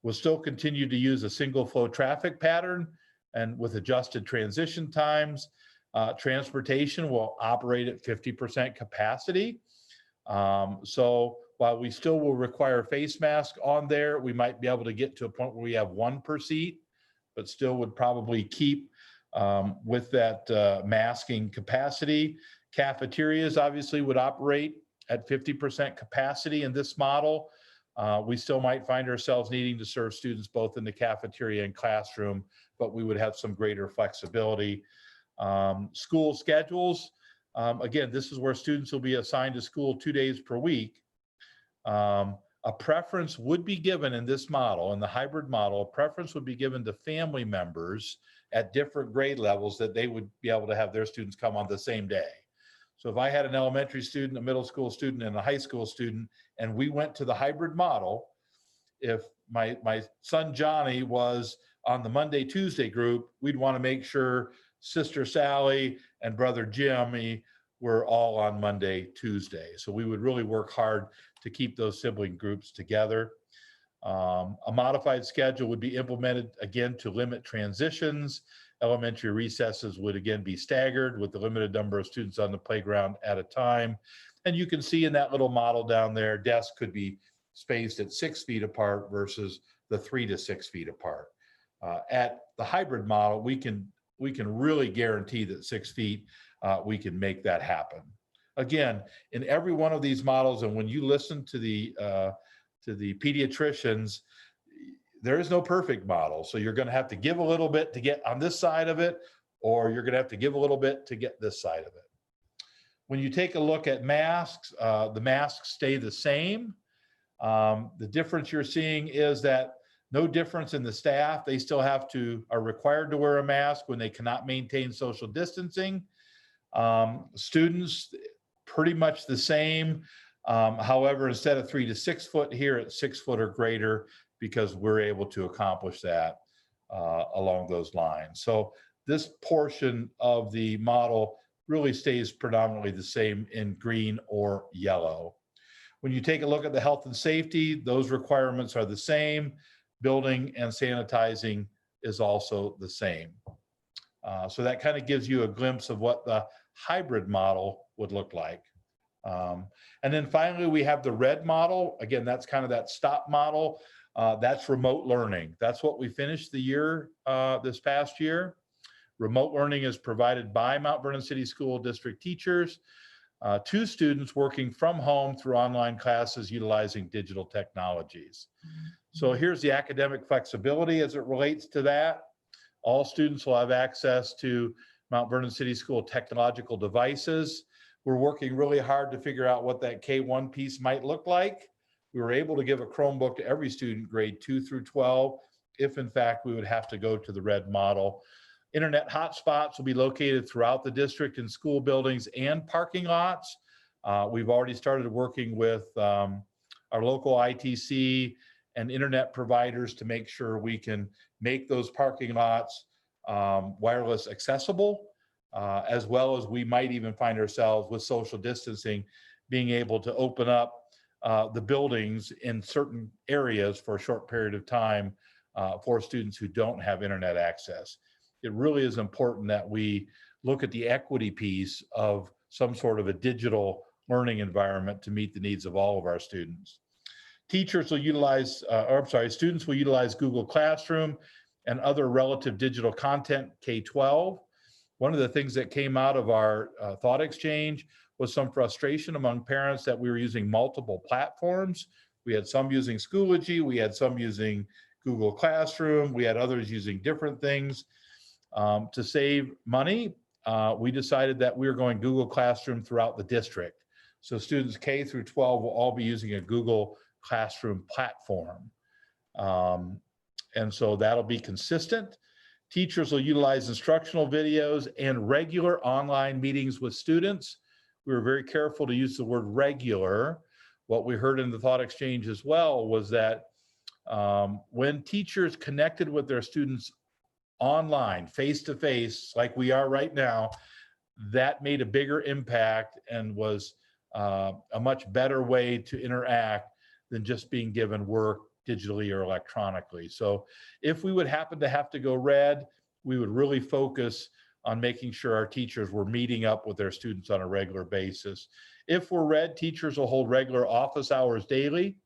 We'll still continue to use a single flow traffic pattern and with adjusted transition times. Transportation will operate at 50% capacity. So while we still will require face mask on there, we might be able to get to a point where we have 1 per seat, but still would probably keep with that masking capacity. Cafeterias obviously would operate at 50% capacity in this model. We still might find ourselves needing to serve students both in the cafeteria and classroom, but we would have some greater flexibility. School schedules, again, this is where students will be assigned to school 2 days per week. A preference would be given in this model, in the hybrid model, a preference would be given to family members at different grade levels that they would be able to have their students come on the same day. So if I had an elementary student, a middle school student, and a high school student, and we went to the hybrid model, if my son Johnny was on the Monday, Tuesday group, we'd want to make sure Sister Sally and brother Jimmy were all on Monday, Tuesday. So we would really work hard to keep those sibling groups together. A modified schedule would be implemented again to limit transitions. Elementary recesses would again be staggered with the limited number of students on the playground at a time. And you can see in that little model down there, desks could be spaced at 6 feet apart versus the 3 to 6 feet apart. At the hybrid model, we can really guarantee that 6 feet, we can make that happen. Again, in every one of these models, and when you listen to the pediatricians, there is no perfect model. So you're going to have to give a little bit to get on this side of it, or you're going to have to give a little bit to get this side of it. When you take a look at masks, the masks stay the same. The difference you're seeing is that no difference in the staff. They still are required to wear a mask when they cannot maintain social distancing. Students, pretty much the same. However, instead of 3 to 6 foot here, it's 6 foot or greater because we're able to accomplish that along those lines. So this portion of the model really stays predominantly the same in green or yellow. When you take a look at the health and safety, those requirements are the same. Building and sanitizing is also the same. So that kind of gives you a glimpse of what the hybrid model would look like. And then finally, we have the red model. Again, that's kind of that stop model. That's remote learning. That's what we finished the year, this past year. Remote learning is provided by Mount Vernon City School District teachers to students working from home through online classes utilizing digital technologies. So here's the academic flexibility as it relates to that. All students will have access to Mount Vernon City School technological devices. We're working really hard to figure out what that K-1 piece might look like. We were able to give a Chromebook to every student grade 2 through 12, if in fact we would have to go to the red model. Internet hotspots will be located throughout the district in school buildings and parking lots. We've already started working with our local ITC and internet providers to make sure we can make those parking lots wireless accessible, as well as we might even find ourselves with social distancing being able to open up the buildings in certain areas for a short period of time for students who don't have internet access. It really is important that we look at the equity piece of some sort of a digital learning environment to meet the needs of all of our students. Teachers will utilize, students will utilize Google Classroom and other relative digital content K-12. One of the things that came out of our thought exchange was some frustration among parents that we were using multiple platforms. We had some using Schoology, we had some using Google Classroom, we had others using different things. To save money, we decided that we were going Google Classroom throughout the district. So students K through 12 will all be using a Google Classroom platform. And so that'll be consistent. Teachers will utilize instructional videos and regular online meetings with students. We were very careful to use the word regular. What we heard in the thought exchange as well was that when teachers connected with their students online, face-to-face, like we are right now, that made a bigger impact and was a much better way to interact than just being given work digitally or electronically. So if we would happen to have to go red, we would really focus on making sure our teachers were meeting up with their students on a regular basis. If we're red, teachers will hold regular office hours daily.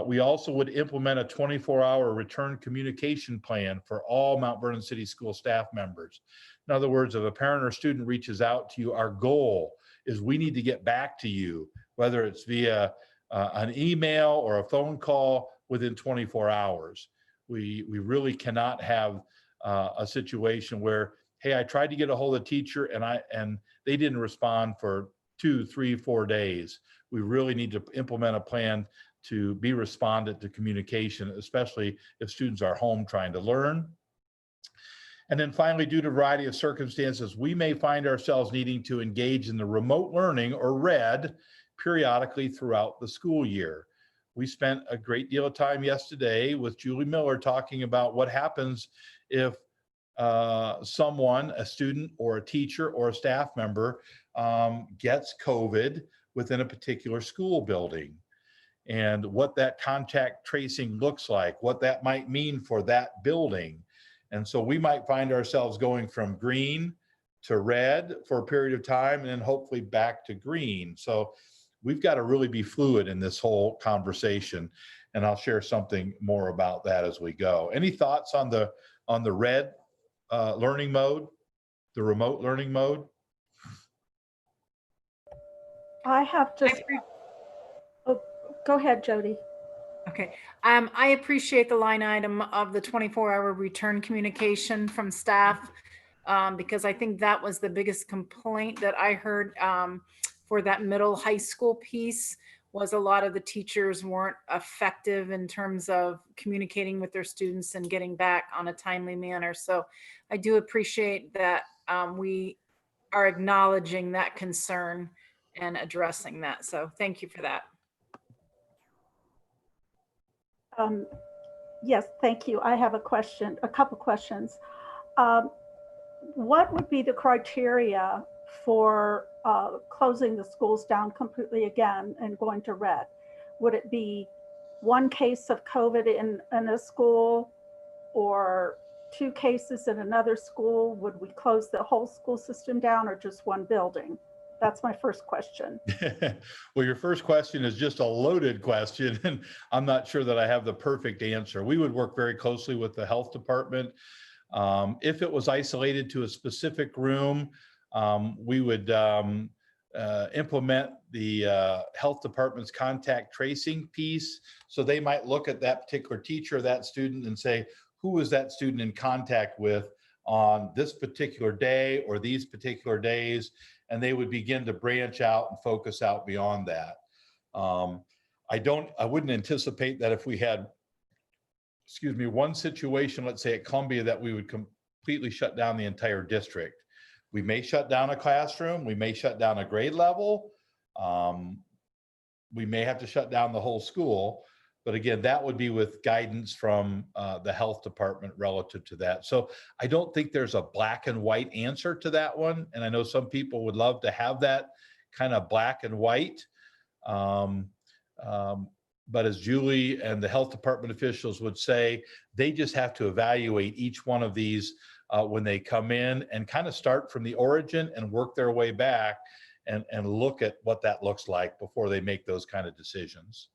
We also would implement a 24-hour return communication plan for all Mount Vernon City School staff members. In other words, if a parent or student reaches out to you, our goal is we need to get back to you, whether it's via an email or a phone call within 24 hours. We really cannot have a situation where, hey, I tried to get a hold of the teacher and they didn't respond for 2, 3, 4 days. We really need to implement a plan to be respondent to communication, especially if students are home trying to learn. And then finally, due to a variety of circumstances, we may find ourselves needing to engage in the remote learning, or RED, periodically throughout the school year. We spent a great deal of time yesterday with Julie Miller talking about what happens if someone, a student or a teacher or a staff member, gets COVID within a particular school building, and what that contact tracing looks like, what that might mean for that building. And so we might find ourselves going from green to red for a period of time and then hopefully back to green. So we've got to really be fluid in this whole conversation, and I'll share something more about that as we go. Any thoughts on the red learning mode, the remote learning mode? I have just, oh, go ahead, Jody. Okay. I appreciate the line item of the 24-hour return communication from staff, because I think that was the biggest complaint that I heard for that middle high school piece, was a lot of the teachers weren't effective in terms of communicating with their students and getting back on a timely manner. So I do appreciate that we are acknowledging that concern and addressing that. So thank you for that. Yes, thank you. I have a question, a couple questions. What would be the criteria for closing the schools down completely again and going to red? Would it be one case of COVID in a school, or 2 cases in another school? Would we close the whole school system down, or just one building? That's my first question. Well, your first question is just a loaded question, and I'm not sure that I have the perfect answer. We would work very closely with the health department. If it was isolated to a specific room, we would implement the health department's contact tracing piece. So they might look at that particular teacher, that student, and say, who was that student in contact with on this particular day or these particular days? And they would begin to branch out and focus out beyond that. I wouldn't anticipate that if we had, one situation, let's say at Columbia, that we would completely shut down the entire district. We may shut down a classroom, we may shut down a grade level, we may have to shut down the whole school. But again, that would be with guidance from the health department relative to that. So I don't think there's a black and white answer to that one. And I know some people would love to have that kind of black and white. But as Julie and the health department officials would say, they just have to evaluate each one of these when they come in and kind of start from the origin and work their way back and look at what that looks like before they make those kind of decisions.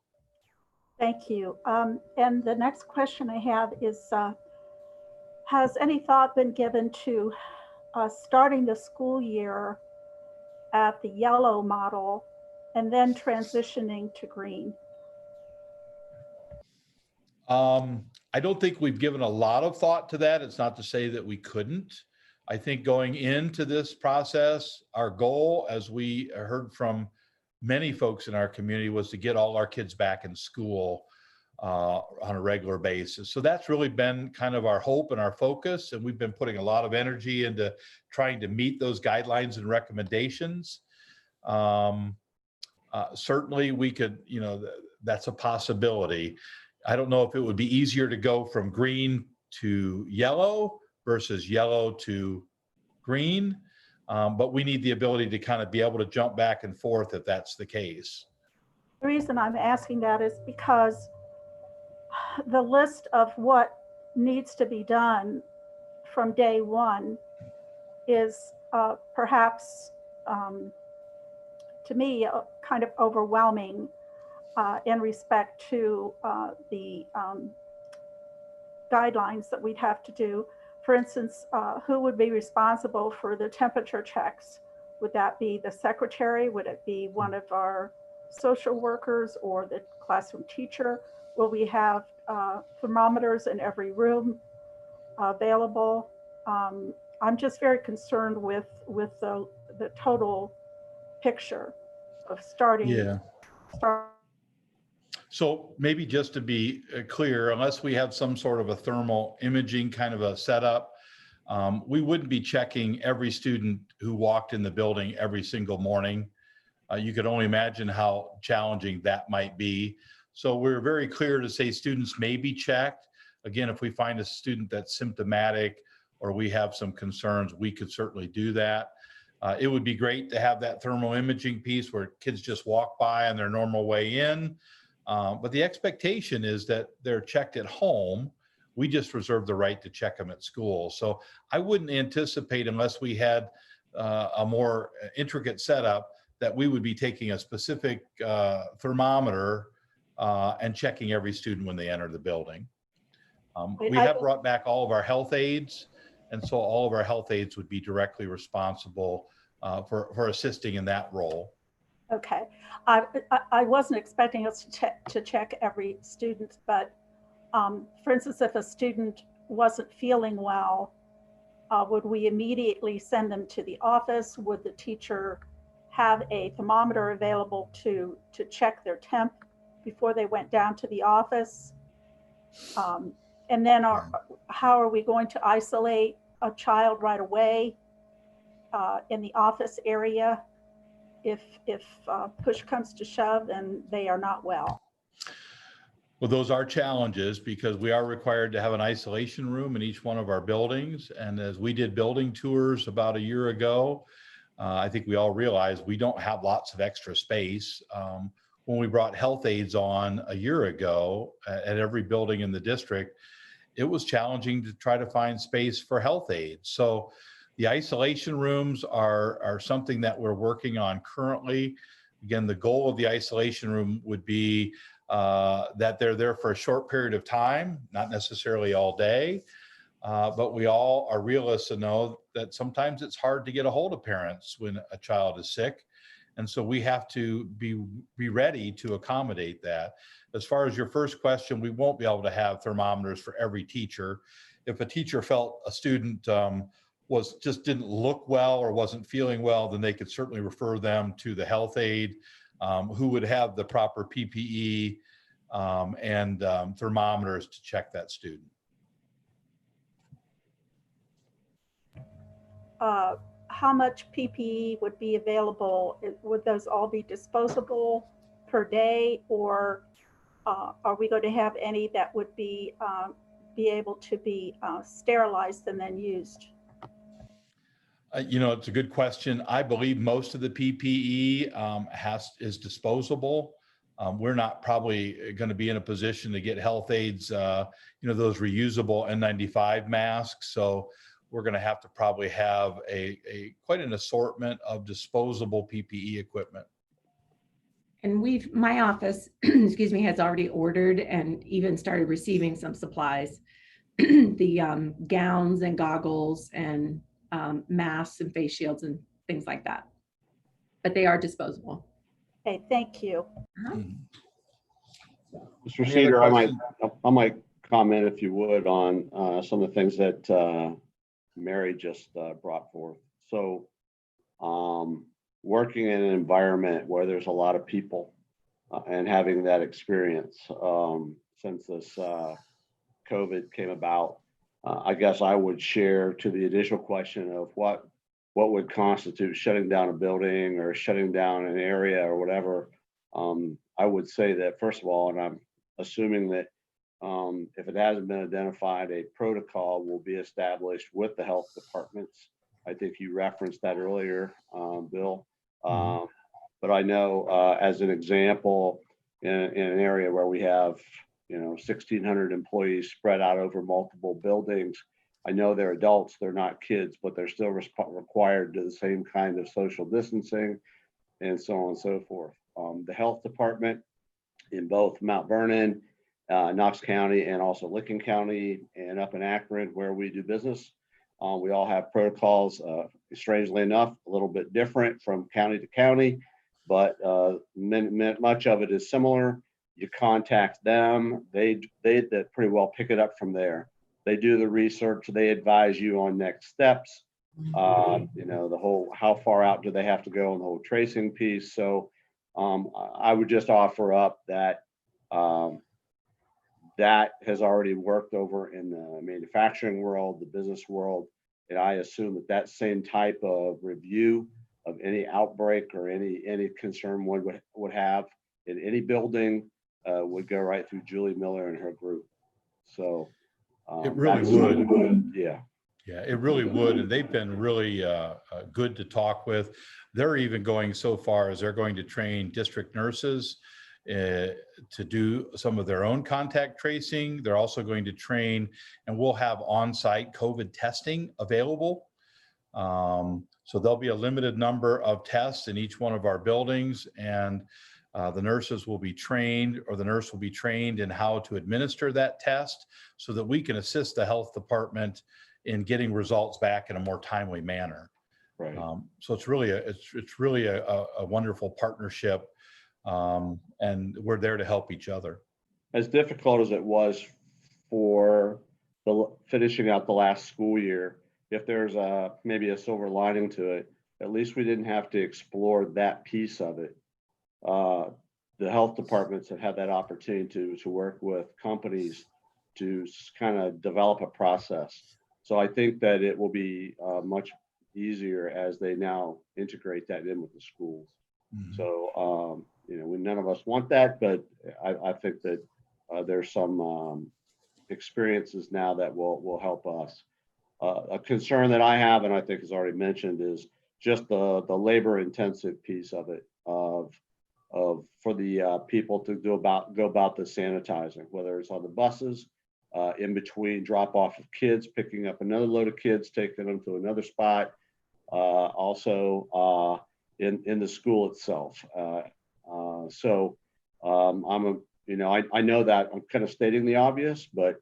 Thank you. And the next question I have is, has any thought been given to starting the school year at the yellow model and then transitioning to green? I don't think we've given a lot of thought to that. It's not to say that we couldn't. I think going into this process, our goal, as we heard from many folks in our community, was to get all our kids back in school on a regular basis. So that's really been kind of our hope and our focus. And we've been putting a lot of energy into trying to meet those guidelines and recommendations. Certainly we could, that's a possibility. I don't know if it would be easier to go from green to yellow versus yellow to green. But we need the ability to kind of be able to jump back and forth if that's the case. The reason I'm asking that is because the list of what needs to be done from day one is perhaps, to me, kind of overwhelming in respect to the guidelines that we'd have to do. For instance, who would be responsible for the temperature checks? Would that be the secretary? Would it be one of our social workers or the classroom teacher? Will we have thermometers in every room available? I'm just very concerned with the total picture of starting. So maybe just to be clear, unless we have some sort of a thermal imaging kind of a setup, we wouldn't be checking every student who walked in the building every single morning. You could only imagine how challenging that might be. So we're very clear to say students may be checked. Again, if we find a student that's symptomatic or we have some concerns, we could certainly do that. It would be great to have that thermal imaging piece where kids just walk by on their normal way in. But the expectation is that they're checked at home. We just reserve the right to check them at school. So I wouldn't anticipate, unless we had a more intricate setup, that we would be taking a specific thermometer and checking every student when they enter the building. We have brought back all of our health aides, and so all of our health aides would be directly responsible for assisting in that role. Okay, I wasn't expecting us to check every student, but for instance, if a student wasn't feeling well, would we immediately send them to the office? Would the teacher have a thermometer available to check their temp before they went down to the office? And then how are we going to isolate a child right away in the office area if push comes to shove and they are not well? Well, those are challenges because we are required to have an isolation room in each one of our buildings. And as we did building tours about a year ago, I think we all realized we don't have lots of extra space. When we brought health aides on a year ago at every building in the district, it was challenging to try to find space for health aides. So the isolation rooms are something that we're working on currently. Again, the goal of the isolation room would be that they're there for a short period of time, not necessarily all day. But we all are realists and know that sometimes it's hard to get a hold of parents when a child is sick. And so we have to be ready to accommodate that. As far as your first question, we won't be able to have thermometers for every teacher. If a teacher felt a student just didn't look well or wasn't feeling well, then they could certainly refer them to the health aide who would have the proper PPE and thermometers to check that student. How much PPE would be available? Would those all be disposable per day, or are we going to have any that would be able to be sterilized and then used? It's a good question. I believe most of the PPE is disposable. We're not probably going to be in a position to get health aides, those reusable N95 masks. So we're going to have to probably have quite an assortment of disposable PPE equipment. And my office, excuse me, has already ordered and even started receiving some supplies, the gowns and goggles and masks and face shields and things like that. But they are disposable. Okay, thank you. Mr. Cedar, I might comment, if you would, on some of the things that Mary just brought forth. So working in an environment where there's a lot of people and having that experience since this COVID came about, I guess I would share to the additional question of what would constitute shutting down a building or shutting down an area or whatever. I would say that, first of all, and I'm assuming that if it hasn't been identified, a protocol will be established with the health departments. I think you referenced that earlier, Bill. But I know as an example, in an area where we have, 1,600 employees spread out over multiple buildings, I know they're adults, they're not kids, but they're still required to do the same kind of social distancing and so on and so forth. The health department in both Mount Vernon, Knox County, and also Licking County, and up in Akron where we do business, we all have protocols, strangely enough, a little bit different from county to county, but much of it is similar. You contact them, they pretty well pick it up from there. They do the research, they advise you on next steps. The whole, how far out do they have to go on the whole tracing piece. So I would just offer up that that has already worked over in the manufacturing world, the business world. And I assume that same type of review of any outbreak or any concern one would have in any building would go right through Julie Miller and her group. So it really would. Yeah. Yeah, it really would. And they've been really good to talk with. They're even going so far as they're going to train district nurses to do some of their own contact tracing. They're also going to train, and we'll have on-site COVID testing available. So there'll be a limited number of tests in each one of our buildings, and the nurses will be trained, or the nurse will be trained in how to administer that test so that we can assist the health department in getting results back in a more timely manner. Right. So it's really a wonderful partnership, and we're there to help each other. As difficult as it was for finishing out the last school year, if there's maybe a silver lining to it, at least we didn't have to explore that piece of it. The health departments have had that opportunity to work with companies to kind of develop a process. So I think that it will be much easier as they now integrate that in with the schools. Mm-hmm. So, none of us want that, but I think that there's some experiences now that will help us. A concern that I have, and I think is already mentioned, is just the labor intensive piece of it, for the people to go about the sanitizing, whether it's on the buses, in between drop off of kids, picking up another load of kids, taking them to another spot, also in the school itself. I know that I'm kind of stating the obvious, but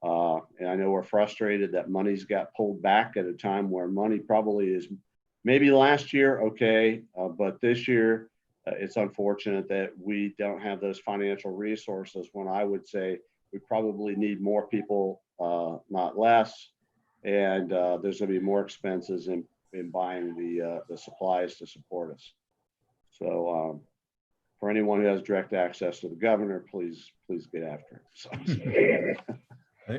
and I know we're frustrated that money's got pulled back at a time where money probably is maybe last year, okay, but this year it's unfortunate that we don't have those financial resources, when I would say we probably need more people, not less, and there's going to be more expenses in buying the supplies to support us. So for anyone who has direct access to the governor, please get after it. So.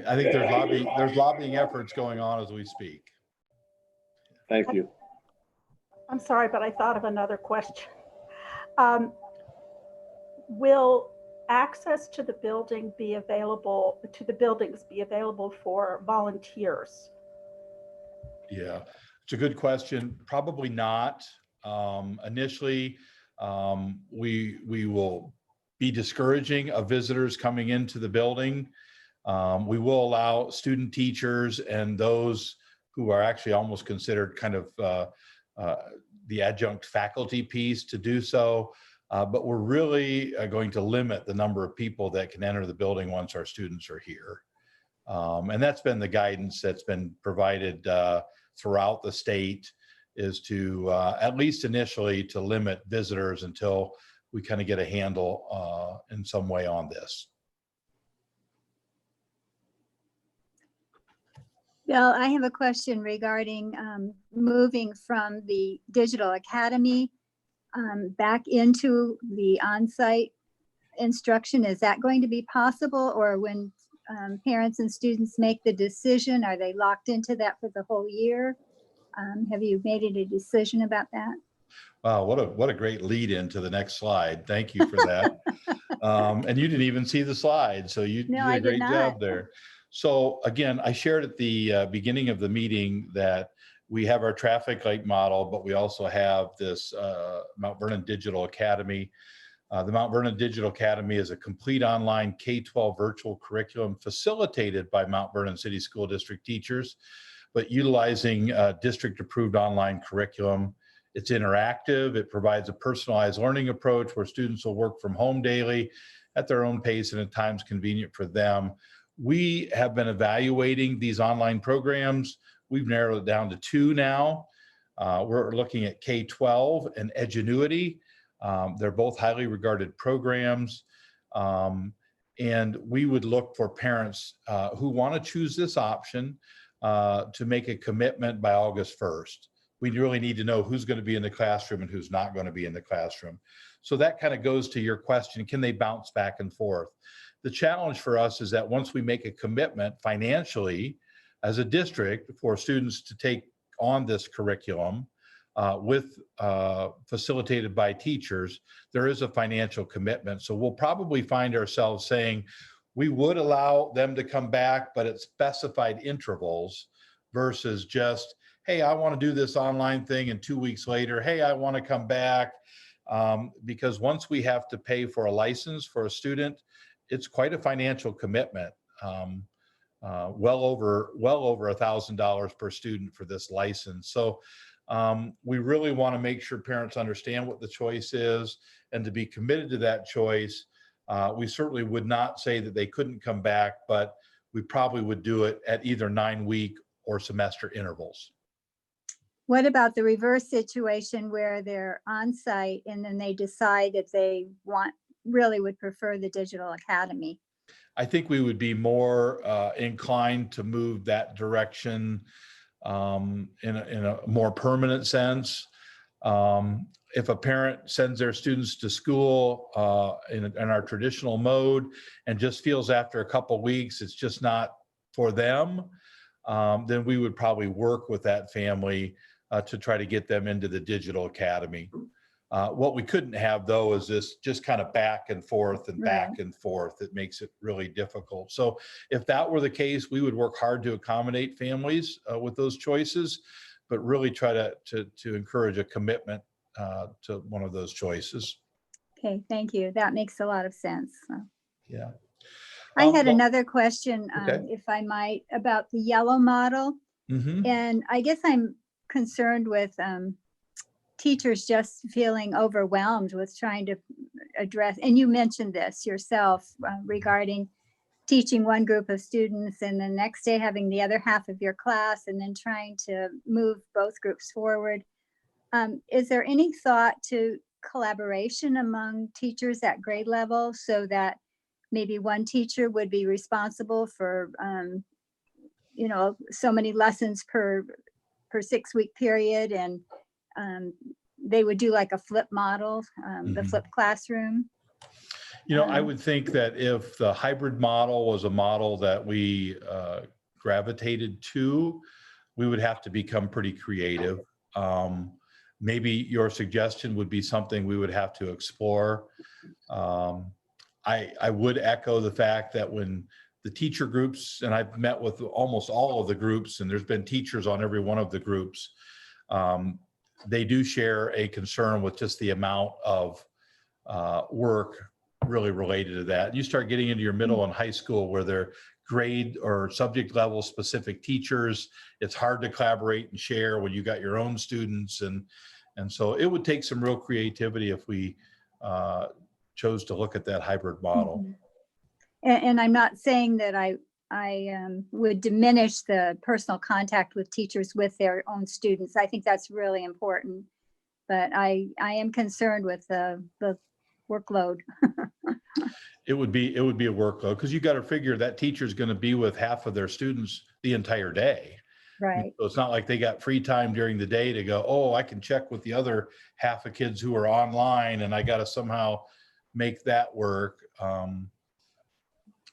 I think there's lobbying efforts going on as we speak. Thank you. I'm sorry, but I thought of another question. Will access to the buildings be available for volunteers? Yeah, it's a good question. Probably not. Initially, we will be discouraging of visitors coming into the building. We will allow student teachers and those who are actually almost considered kind of the adjunct faculty piece to do so. But we're really going to limit the number of people that can enter the building once our students are here. And that's been the guidance that's been provided throughout the state, is to, at least initially, to limit visitors until we kind of get a handle in some way on this. Bill, I have a question regarding moving from the digital academy back into the on-site instruction. Is that going to be possible, or when parents and students make the decision, are they locked into that for the whole year? Have you made a decision about that? Wow, what a great lead into the next slide. Thank you for that. And you didn't even see the slide, so you did a great job there. So again, I shared at the beginning of the meeting that we have our traffic light model, but we also have this Mount Vernon Digital Academy. The Mount Vernon Digital Academy is a complete online K-12 virtual curriculum facilitated by Mount Vernon City School District teachers, but utilizing district-approved online curriculum. It's interactive. It provides a personalized learning approach where students will work from home daily at their own pace and at times convenient for them. We have been evaluating these online programs. We've narrowed it down to 2 now. We're looking at K-12 and Edgenuity. They're both highly regarded programs. And we would look for parents who want to choose this option to make a commitment by August 1st. We really need to know who's going to be in the classroom and who's not going to be in the classroom. So that kind of goes to your question, can they bounce back and forth? The challenge for us is that once we make a commitment financially as a district for students to take on this curriculum facilitated by teachers, there is a financial commitment. So we'll probably find ourselves saying, we would allow them to come back, but at specified intervals versus just, hey, I want to do this online thing, and 2 weeks later, hey, I want to come back. Because once we have to pay for a license for a student, it's quite a financial commitment. Well over $1,000 per student for this license. So we really want to make sure parents understand what the choice is and to be committed to that choice. We certainly would not say that they couldn't come back, but we probably would do it at either 9-week or semester intervals. What about the reverse situation where they're on site and then they decide that they really would prefer the digital academy? I think we would be more inclined to move that direction in a more permanent sense. If a parent sends their students to school in our traditional mode and just feels after a couple weeks it's just not for them, then we would probably work with that family to try to get them into the digital academy. What we couldn't have, though, is this just kind of back and forth and back and forth. It makes it really difficult. So if that were the case, we would work hard to accommodate families with those choices, but really try to encourage a commitment to one of those choices. Okay, thank you. That makes a lot of sense. Yeah. I had another question, if I might, about the yellow model. Mm-hmm. And I guess I'm concerned with teachers just feeling overwhelmed with trying to address, and you mentioned this yourself regarding teaching one group of students and the next day having the other half of your class and then trying to move both groups forward. Is there any thought to collaboration among teachers at grade level so that maybe one teacher would be responsible for, so many lessons per 6-week period, and they would do like a flip model, the flip classroom? I would think that if the hybrid model was a model that we gravitated to, we would have to become pretty creative. Maybe your suggestion would be something we would have to explore. I would echo the fact that when the teacher groups, and I've met with almost all of the groups, and there's been teachers on every one of the groups, they do share a concern with just the amount of work really related to that. You start getting into your middle and high school where they're grade or subject level specific teachers. It's hard to collaborate and share when you got your own students. And so it would take some real creativity if we chose to look at that hybrid model. And I'm not saying that I would diminish the personal contact with teachers with their own students. I think that's really important, but I am concerned with the workload. It would be a workload because you got to figure that teacher's going to be with half of their students the entire day. Right. So it's not like they got free time during the day to go, oh, I can check with the other half of kids who are online and I got to somehow make that work.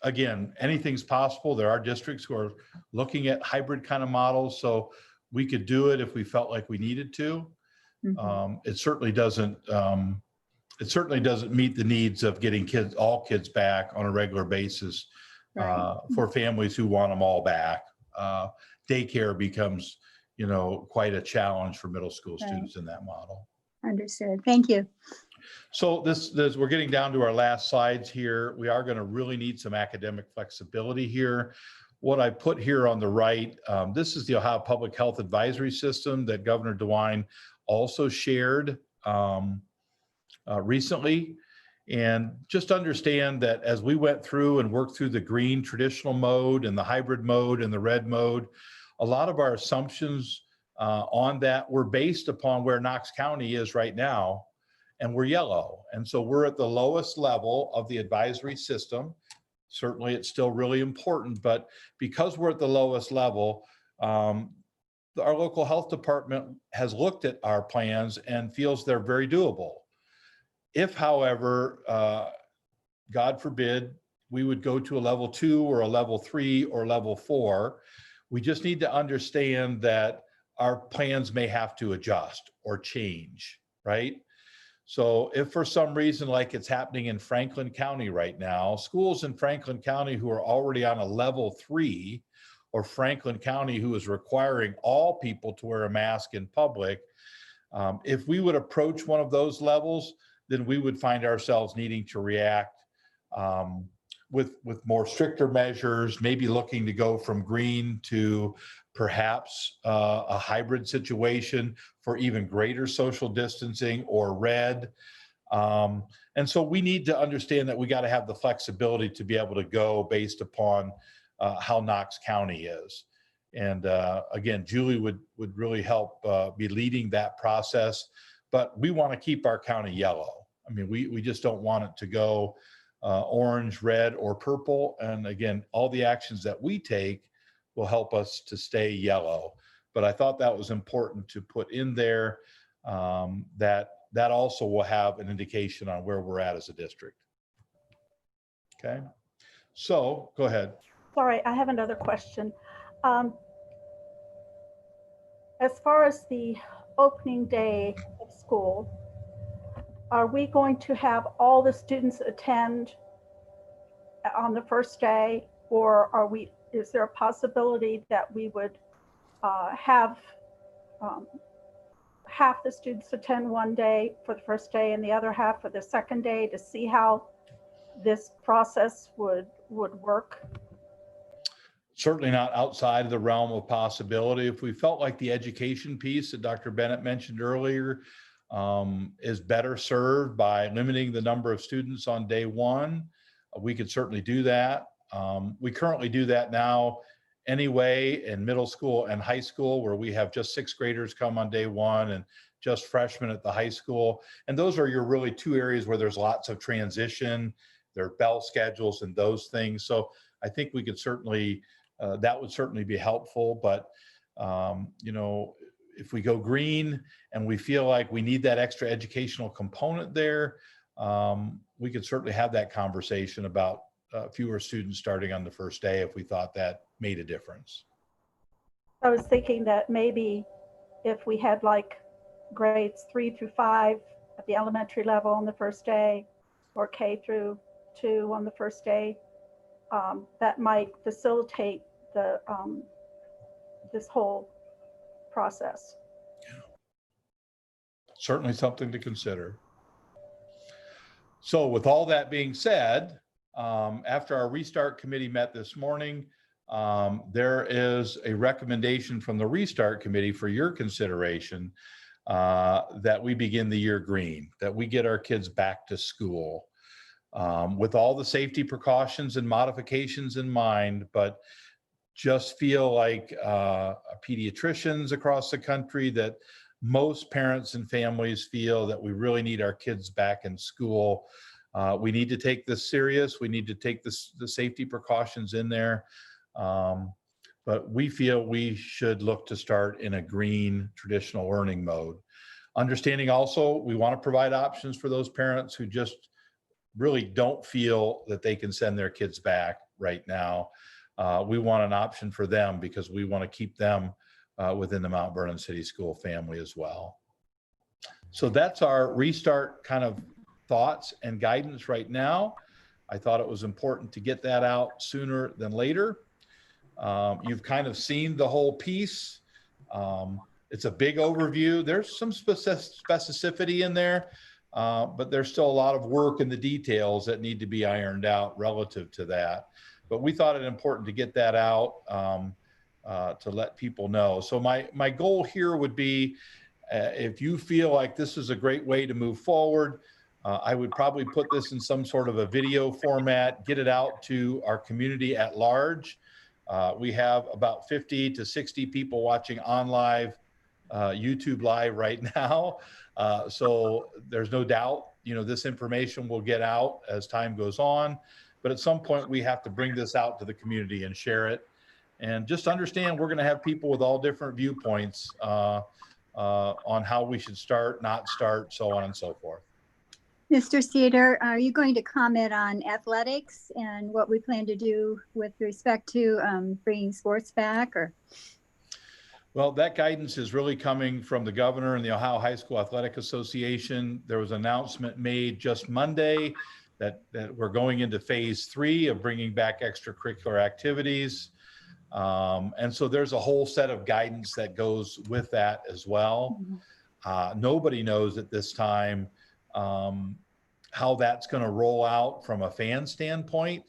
Again, anything's possible. There are districts who are looking at hybrid kind of models, so we could do it if we felt like we needed to. It certainly doesn't meet the needs of getting all kids back on a regular basis for families who want them all back. Daycare becomes quite a challenge for middle school Right. students in that model. Understood. Thank you. So this we're getting down to our last slides here. We are going to really need some academic flexibility here. What I put here on the right, this is the Ohio Public Health Advisory System that Governor DeWine also shared recently. And just understand that as we went through and worked through the green traditional mode and the hybrid mode and the red mode, a lot of our assumptions on that were based upon where Knox County is right now, and we're yellow. And so we're at the lowest level of the advisory system. Certainly it's still really important, but because we're at the lowest level, our local health department has looked at our plans and feels they're very doable. If, however, God forbid, we would go to a level 2 or a level 3 or level 4, we just need to understand that our plans may have to adjust or change, right? So if for some reason, like it's happening in Franklin County right now, schools in Franklin County who are already on a level 3, or Franklin County who is requiring all people to wear a mask in public, if we would approach one of those levels, then we would find ourselves needing to react with more stricter measures, maybe looking to go from green to perhaps a hybrid situation for even greater social distancing, or red. And so we need to understand that we got to have the flexibility to be able to go based upon how Knox County is. And again, Julie would really help be leading that process, but we want to keep our county yellow. I mean, we just don't want it to go orange, red, or purple. And again, all the actions that we take will help us to stay yellow. But I thought that was important to put in there, that also will have an indication on where we're at as a district. Okay, so go ahead. Sorry, I have another question. As far as the opening day of school, are we going to have all the students attend on the first day, or is there a possibility that we would have half the students attend one day for the first day and the other half for the second day, to see how this process would work? Certainly not outside of the realm of possibility. If we felt like the education piece that Dr. Bennett mentioned earlier is better served by limiting the number of students on day one, we could certainly do that. We currently do that now anyway in middle school and high school, where we have just 6th graders come on day one and just freshmen at the high school. And those are your really 2 areas where there's lots of transition, there are bell schedules and those things. So I think we could certainly, that would certainly be helpful. But, if we go green and we feel like we need that extra educational component there, we could certainly have that conversation about fewer students starting on the first day if we thought that made a difference. I was thinking that maybe if we had like grades 3 through 5 at the elementary level on the first day, or K through 2 on the first day, that might facilitate the this whole process. Certainly something to consider. So with all that being said, after our restart committee met this morning, there is a recommendation from the restart committee for your consideration that we begin the year green, that we get our kids back to school with all the safety precautions and modifications in mind, but just feel like pediatricians across the country, that most parents and families feel that we really need our kids back in school. We need to take this serious. We need to take the safety precautions in there. But we feel we should look to start in a green traditional learning mode. Understanding also, we want to provide options for those parents who just really don't feel that they can send their kids back right now. We want an option for them because we want to keep them within the Mount Vernon City School family as well. So that's our restart kind of thoughts and guidance right now. I thought it was important to get that out sooner than later. You've kind of seen the whole piece. It's a big overview. There's some specificity in there, but there's still a lot of work in the details that need to be ironed out relative to that. But we thought it important to get that out to let people know. So my goal here would be, if you feel like this is a great way to move forward, I would probably put this in some sort of a video format, get it out to our community at large. We have about 50 to 60 people watching on live, YouTube live right now. So there's no doubt, this information will get out as time goes on. But at some point, we have to bring this out to the community and share it. And just understand we're going to have people with all different viewpoints on how we should start, not start, so on and so forth. Mr. Cedar, are you going to comment on athletics and what we plan to do with respect to bringing sports back? Or? Well, that guidance is really coming from the governor and the Ohio High School Athletic Association. There was an announcement made just Monday that we're going into phase 3 of bringing back extracurricular activities. And so there's a whole set of guidance that goes with that as well. Nobody knows at this time how that's going to roll out from a fan standpoint.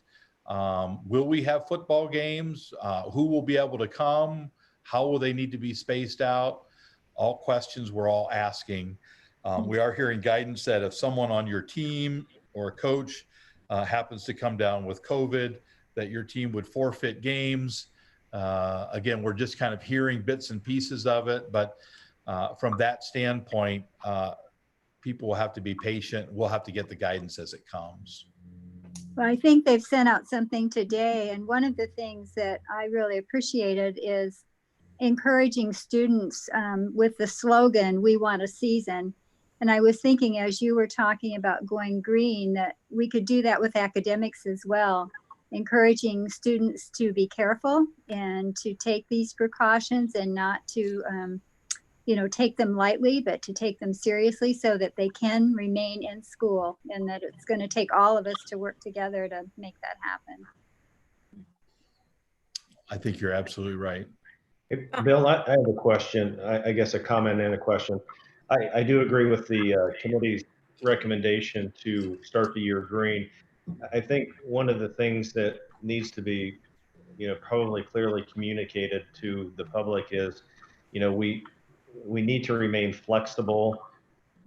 Will we have football games? Who will be able to come? How will they need to be spaced out? All questions we're all asking. We are hearing guidance that if someone on your team or a coach happens to come down with COVID, that your team would forfeit games. Again, we're just kind of hearing bits and pieces of it, but from that standpoint, people will have to be patient. We'll have to get the guidance as it comes. Well, I think they've sent out something today, and one of the things that I really appreciated is encouraging students with the slogan, "We want a season." And I was thinking, as you were talking about going green, that we could do that with academics as well, encouraging students to be careful and to take these precautions and not to take them lightly, but to take them seriously so that they can remain in school, and that it's going to take all of us to work together to make that happen. I think you're absolutely right. Hey, Bill, I have a question, I guess a comment and a question. I do agree with the committee's recommendation to start the year green. I think one of the things that needs to be, probably clearly communicated to the public is, we need to remain flexible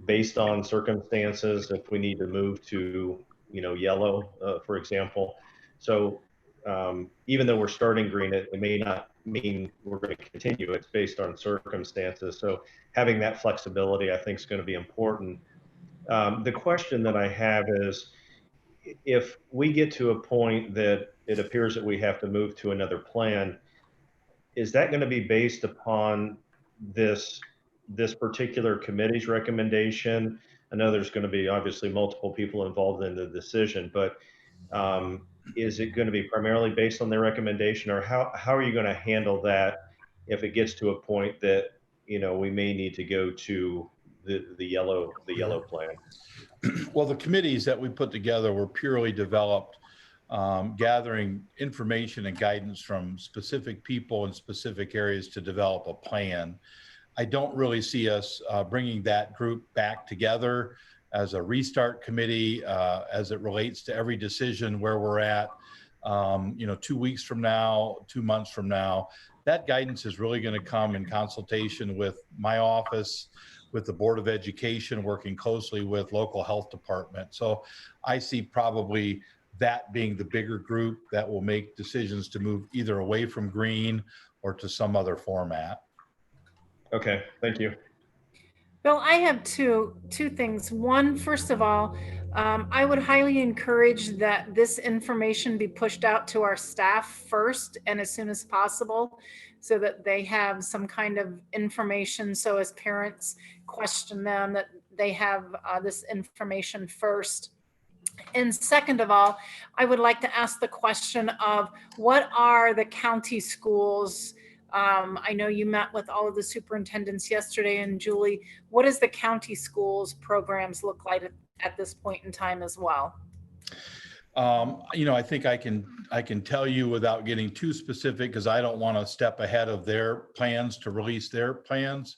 based on circumstances if we need to move to, yellow, for example. So even though we're starting green, it may not mean we're going to continue. It's based on circumstances. So having that flexibility, I think, is going to be important. The question that I have is, if we get to a point that it appears that we have to move to another plan, is that going to be based upon this particular committee's recommendation? I know there's going to be obviously multiple people involved in the decision, but is it going to be primarily based on their recommendation, or how are you going to handle that if it gets to a point that we may need to go to the yellow plan? Well, the committees that we put together were purely developed gathering information and guidance from specific people in specific areas to develop a plan. I don't really see us bringing that group back together as a restart committee as it relates to every decision where we're at, 2 weeks from now, 2 months from now. That guidance is really going to come in consultation with my office, with the Board of Education, working closely with local health department. So I see probably that being the bigger group that will make decisions to move either away from green or to some other format. Okay, thank you. Bill, I have two things. One, first of all, I would highly encourage that this information be pushed out to our staff first and as soon as possible, so that they have some kind of information. So as parents question them, that they have this information first. And second of all, I would like to ask the question of, what are the county schools? I know you met with all of the superintendents yesterday, and Julie, what does the county schools programs look like at this point in time as well? I think I can tell you without getting too specific, because I don't want to step ahead of their plans to release their plans.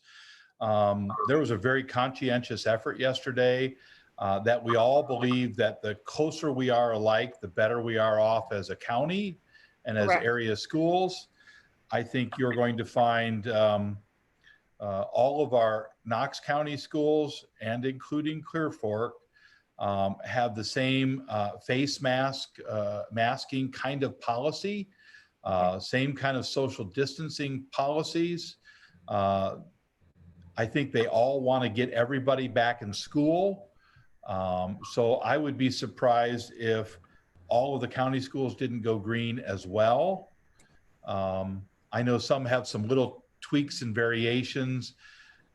There was a very conscientious effort yesterday that we all believe that the closer we are alike, the better we are off as a county and as Correct. area schools. I think you're going to find all of our Knox County schools, and including Clear Fork, have the same face masking kind of policy, same kind of social distancing policies. I think they all want to get everybody back in school. So I would be surprised if all of the county schools didn't go green as well. I know some have some little tweaks and variations.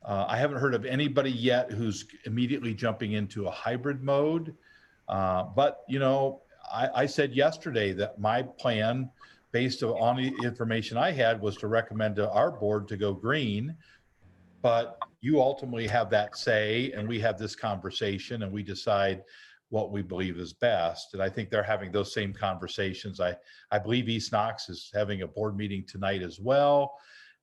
I haven't heard of anybody yet who's immediately jumping into a hybrid mode. But, I said yesterday that my plan, based on the information I had, was to recommend to our board to go green. But you ultimately have that say, and we have this conversation, and we decide what we believe is best. And I think they're having those same conversations. I believe East Knox is having a board meeting tonight as well.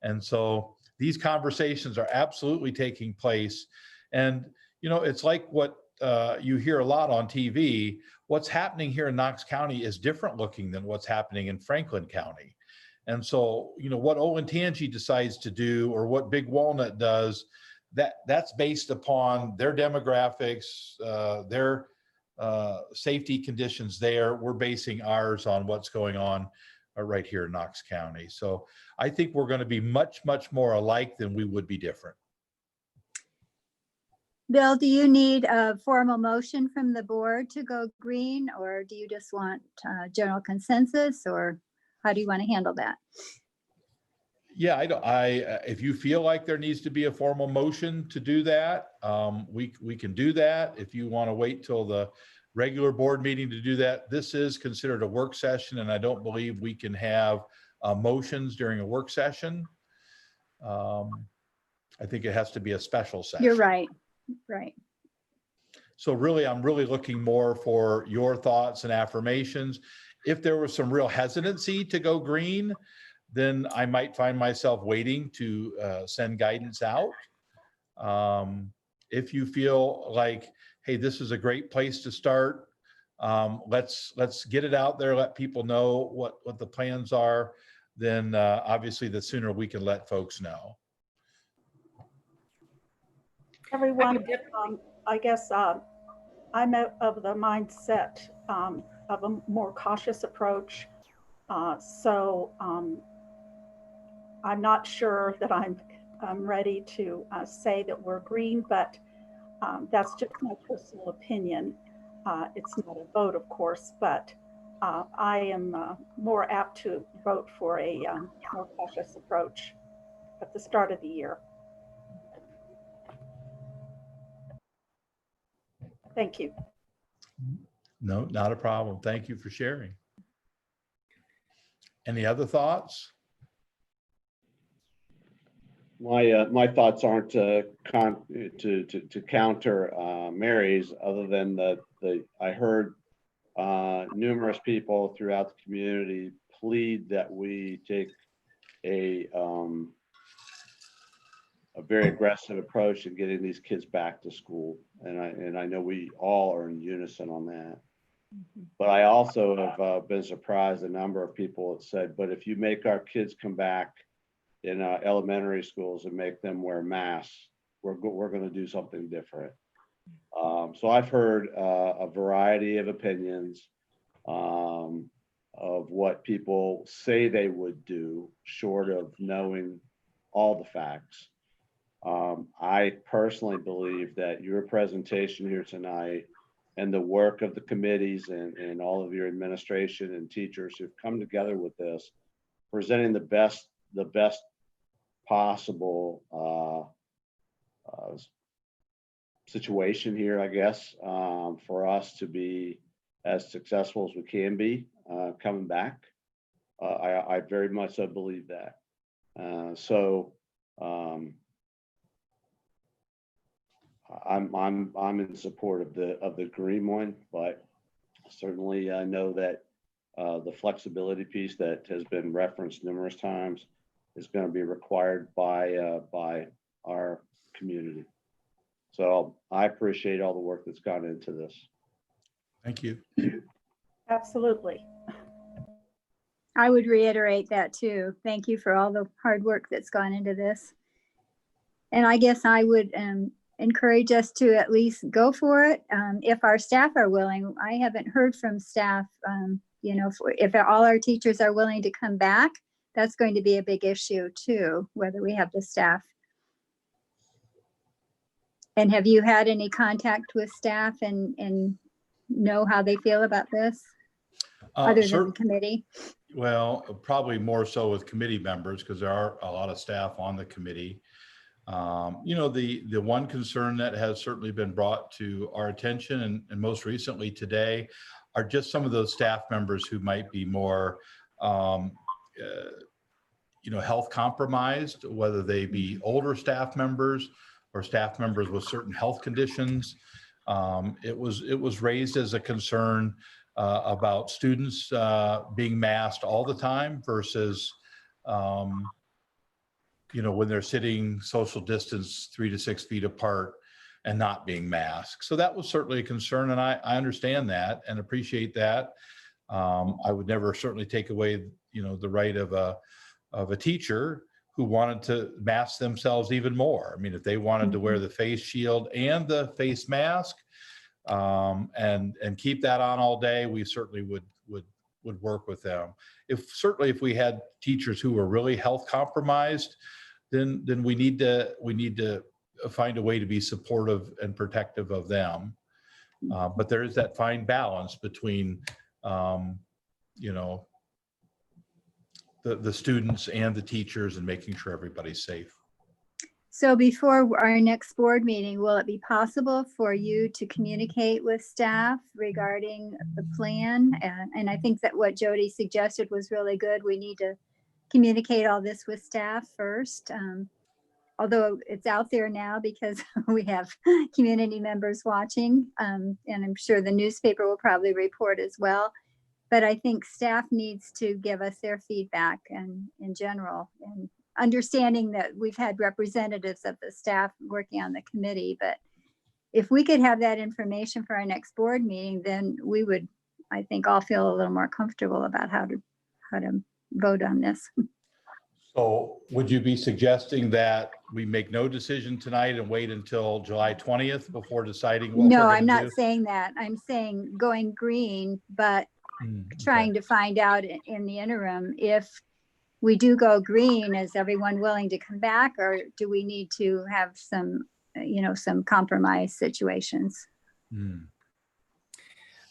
And so these conversations are absolutely taking place. And, it's like what you hear a lot on TV. What's happening here in Knox County is different looking than what's happening in Franklin County. And so, what Olentangy decides to do, or what Big Walnut does, that's based upon their demographics, their safety conditions there. We're basing ours on what's going on right here in Knox County. So I think we're going to be much, much more alike than we would be different. Bill, do you need a formal motion from the board to go green, or do you just want general consensus, or how do you want to handle that? Yeah, if you feel like there needs to be a formal motion to do that, we can do that. If you want to wait till the regular board meeting to do that, this is considered a work session, and I don't believe we can have motions during a work session. I think it has to be a special session. You're right. Right. So really, I'm really looking more for your thoughts and affirmations. If there was some real hesitancy to go green, then I might find myself waiting to send guidance out. If you feel like, hey, this is a great place to start, let's get it out there, let people know what the plans are, then obviously the sooner we can let folks know. Everyone, I guess I'm of the mindset of a more cautious approach. So I'm not sure that I'm ready to say that we're green, but that's just my personal opinion. It's not a vote, of course, but I am more apt to vote for a more cautious approach at the start of the year. Thank you. No, not a problem. Thank you for sharing. Any other thoughts? My thoughts aren't to counter Mary's, other than I heard numerous people throughout the community plead that we take a very aggressive approach in getting these kids back to school, and I know we all are in unison on that. But I also have been surprised a number of people have said, but if you make our kids come back in elementary schools and make them wear masks, we're going to do something different. So I've heard a variety of opinions of what people say they would do, short of knowing all the facts. I personally believe that your presentation here tonight and the work of the committees and all of your administration and teachers who've come together with this, presenting the best possible situation here, I guess, for us to be as successful as we can be coming back. I very much so believe that. I'm in support of the green one, but Certainly, I know that the flexibility piece that has been referenced numerous times is going to be required by our community. So I appreciate all the work that's gone into this. Thank you. Absolutely. I would reiterate that too. Thank you for all the hard work that's gone into this. And I guess I would encourage us to at least go for it if our staff are willing. I haven't heard from staff, you know, if all our teachers are willing to come back, that's going to be a big issue too, whether we have the staff. And have you had any contact with staff and know how they feel about this? Other than the committee? Well, probably more so with committee members, because there are a lot of staff on the committee. You know, the one concern that has certainly been brought to our attention and most recently today are just some of those staff members who might be more, you know, health compromised, whether they be older staff members or staff members with certain health conditions. It was raised as a concern about students being masked all the time versus, you know, when they're sitting social distance 3 to 6 feet apart and not being masked. So that was certainly a concern, and I understand that and appreciate that. I would never certainly take away, you know, the right of a teacher who wanted to mask themselves even more. I mean, if they wanted to wear the face shield and the face mask, and keep that on all day, we certainly would work with them. Certainly if we had teachers who were really health compromised, then we need to find a way to be supportive and protective of them. But there is that fine balance between, you know, the students and the teachers and making sure everybody's safe. So before our next board meeting, will it be possible for you to communicate with staff regarding the plan? And I think that what Jody suggested was really good. We need to communicate all this with staff first. Although it's out there now because we have community members watching, and I'm sure the newspaper will probably report as well. But I think staff needs to give us their feedback and in general, and understanding that we've had representatives of the staff working on the committee, but if we could have that information for our next board meeting, then we would, I think, all feel a little more comfortable about how to vote on this. So would you be suggesting that we make no decision tonight and wait until July 20th before deciding what we're No, going to I'm not do? saying that. I'm saying going green, but trying to find out in the interim if we do go green, is everyone willing to come back, or do we need to have some, you know, some compromise situations?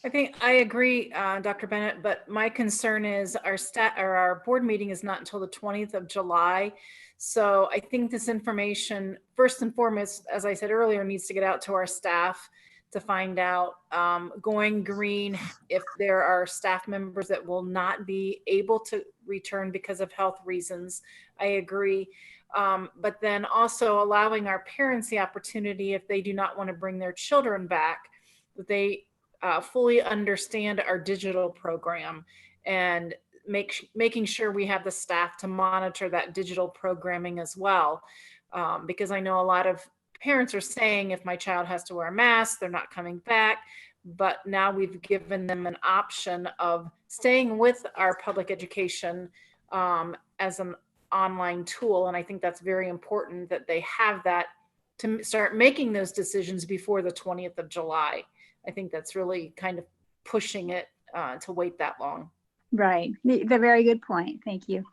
I think I agree, Dr. Bennett, but my concern is our board meeting is not until the 20th of July. So I think this information, first and foremost, as I said earlier, needs to get out to our staff to find out going green, if there are staff members that will not be able to return because of health reasons. I agree. But then also allowing our parents the opportunity, if they do not want to bring their children back, that they fully understand our digital program and making sure we have the staff to monitor that digital programming as well. Because I know a lot of parents are saying, if my child has to wear a mask, they're not coming back. But now we've given them an option of staying with our public education as an online tool. And I think that's very important that they have that to start making those decisions before the 20th of July. I think that's really kind of pushing it to wait that long. Right. The very good point. Thank you.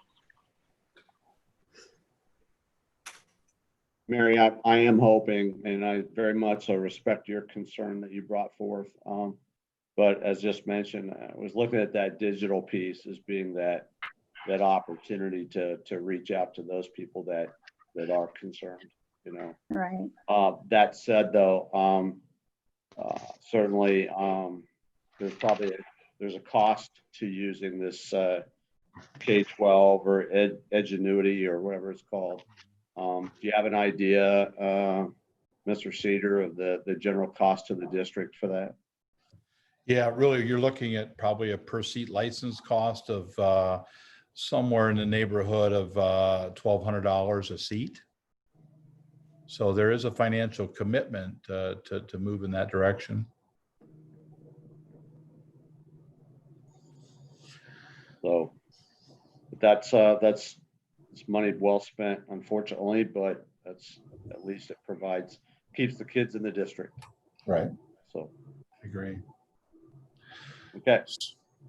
Mary, I am hoping, and I very much so respect your concern that you brought forth. But as just mentioned, I was looking at that digital piece as being that opportunity to reach out to those people that are concerned, you know. Right. That said, though, certainly there's a cost to using this K-12 or Edgenuity or whatever it's called. Do you have an idea, Mr. Cedar, of the general cost to the district for that? Yeah, really, you're looking at probably a per seat license cost of somewhere in the neighborhood of $1,200 a seat. So there is a financial commitment to move in that direction. So that's it's money well spent, unfortunately, but that's at least it keeps the kids in the district. Right. So I agree. okay.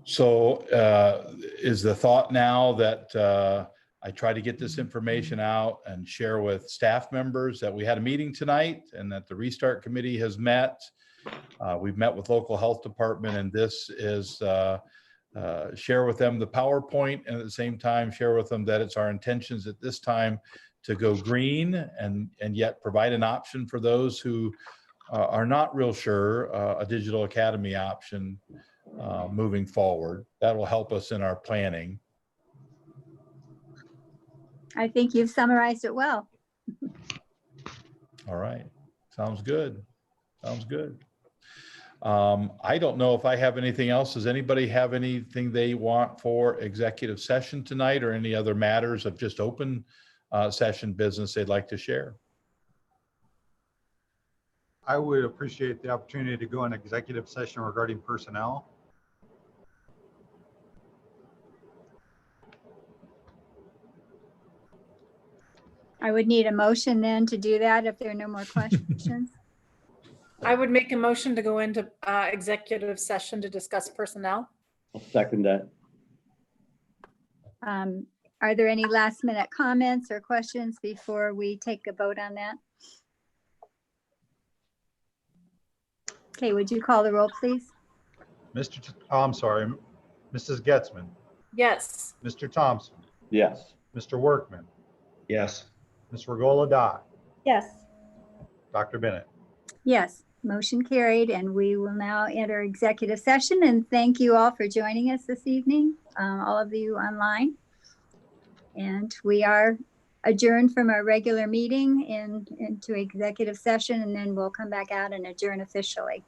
So is the thought now that I try to get this information out and share with staff members that we had a meeting tonight and that the Restart Committee has met. We've met with local health department, and this is share with them the PowerPoint, and at the same time share with them that it's our intentions at this time to go green and yet provide an option for those who are not real sure, a digital academy option moving forward. That will help us in our planning. I think you've summarized it well. All right. Sounds good. Sounds good. I don't know if I have anything else. Does anybody have anything they want for executive session tonight, or any other matters of just open session business they'd like to share? I would appreciate the opportunity to go in executive session regarding personnel. I would need a motion then to do that if there are no more questions. I would make a motion to go into executive session to discuss personnel. I'll second that. Are there any last minute comments or questions before we take a vote on that? Okay, would you call the roll, please? I'm sorry, Mrs. Getzman, Yes. Mr. Thompson, Yes. Mr. Workman, Yes. Ms. Regola Dye, Yes. Dr. Bennett. Yes, motion carried, and we will now enter executive session. And thank you all for joining us this evening, all of you online. And we are adjourned from our regular meeting into executive session, and then we'll come back out and adjourn officially.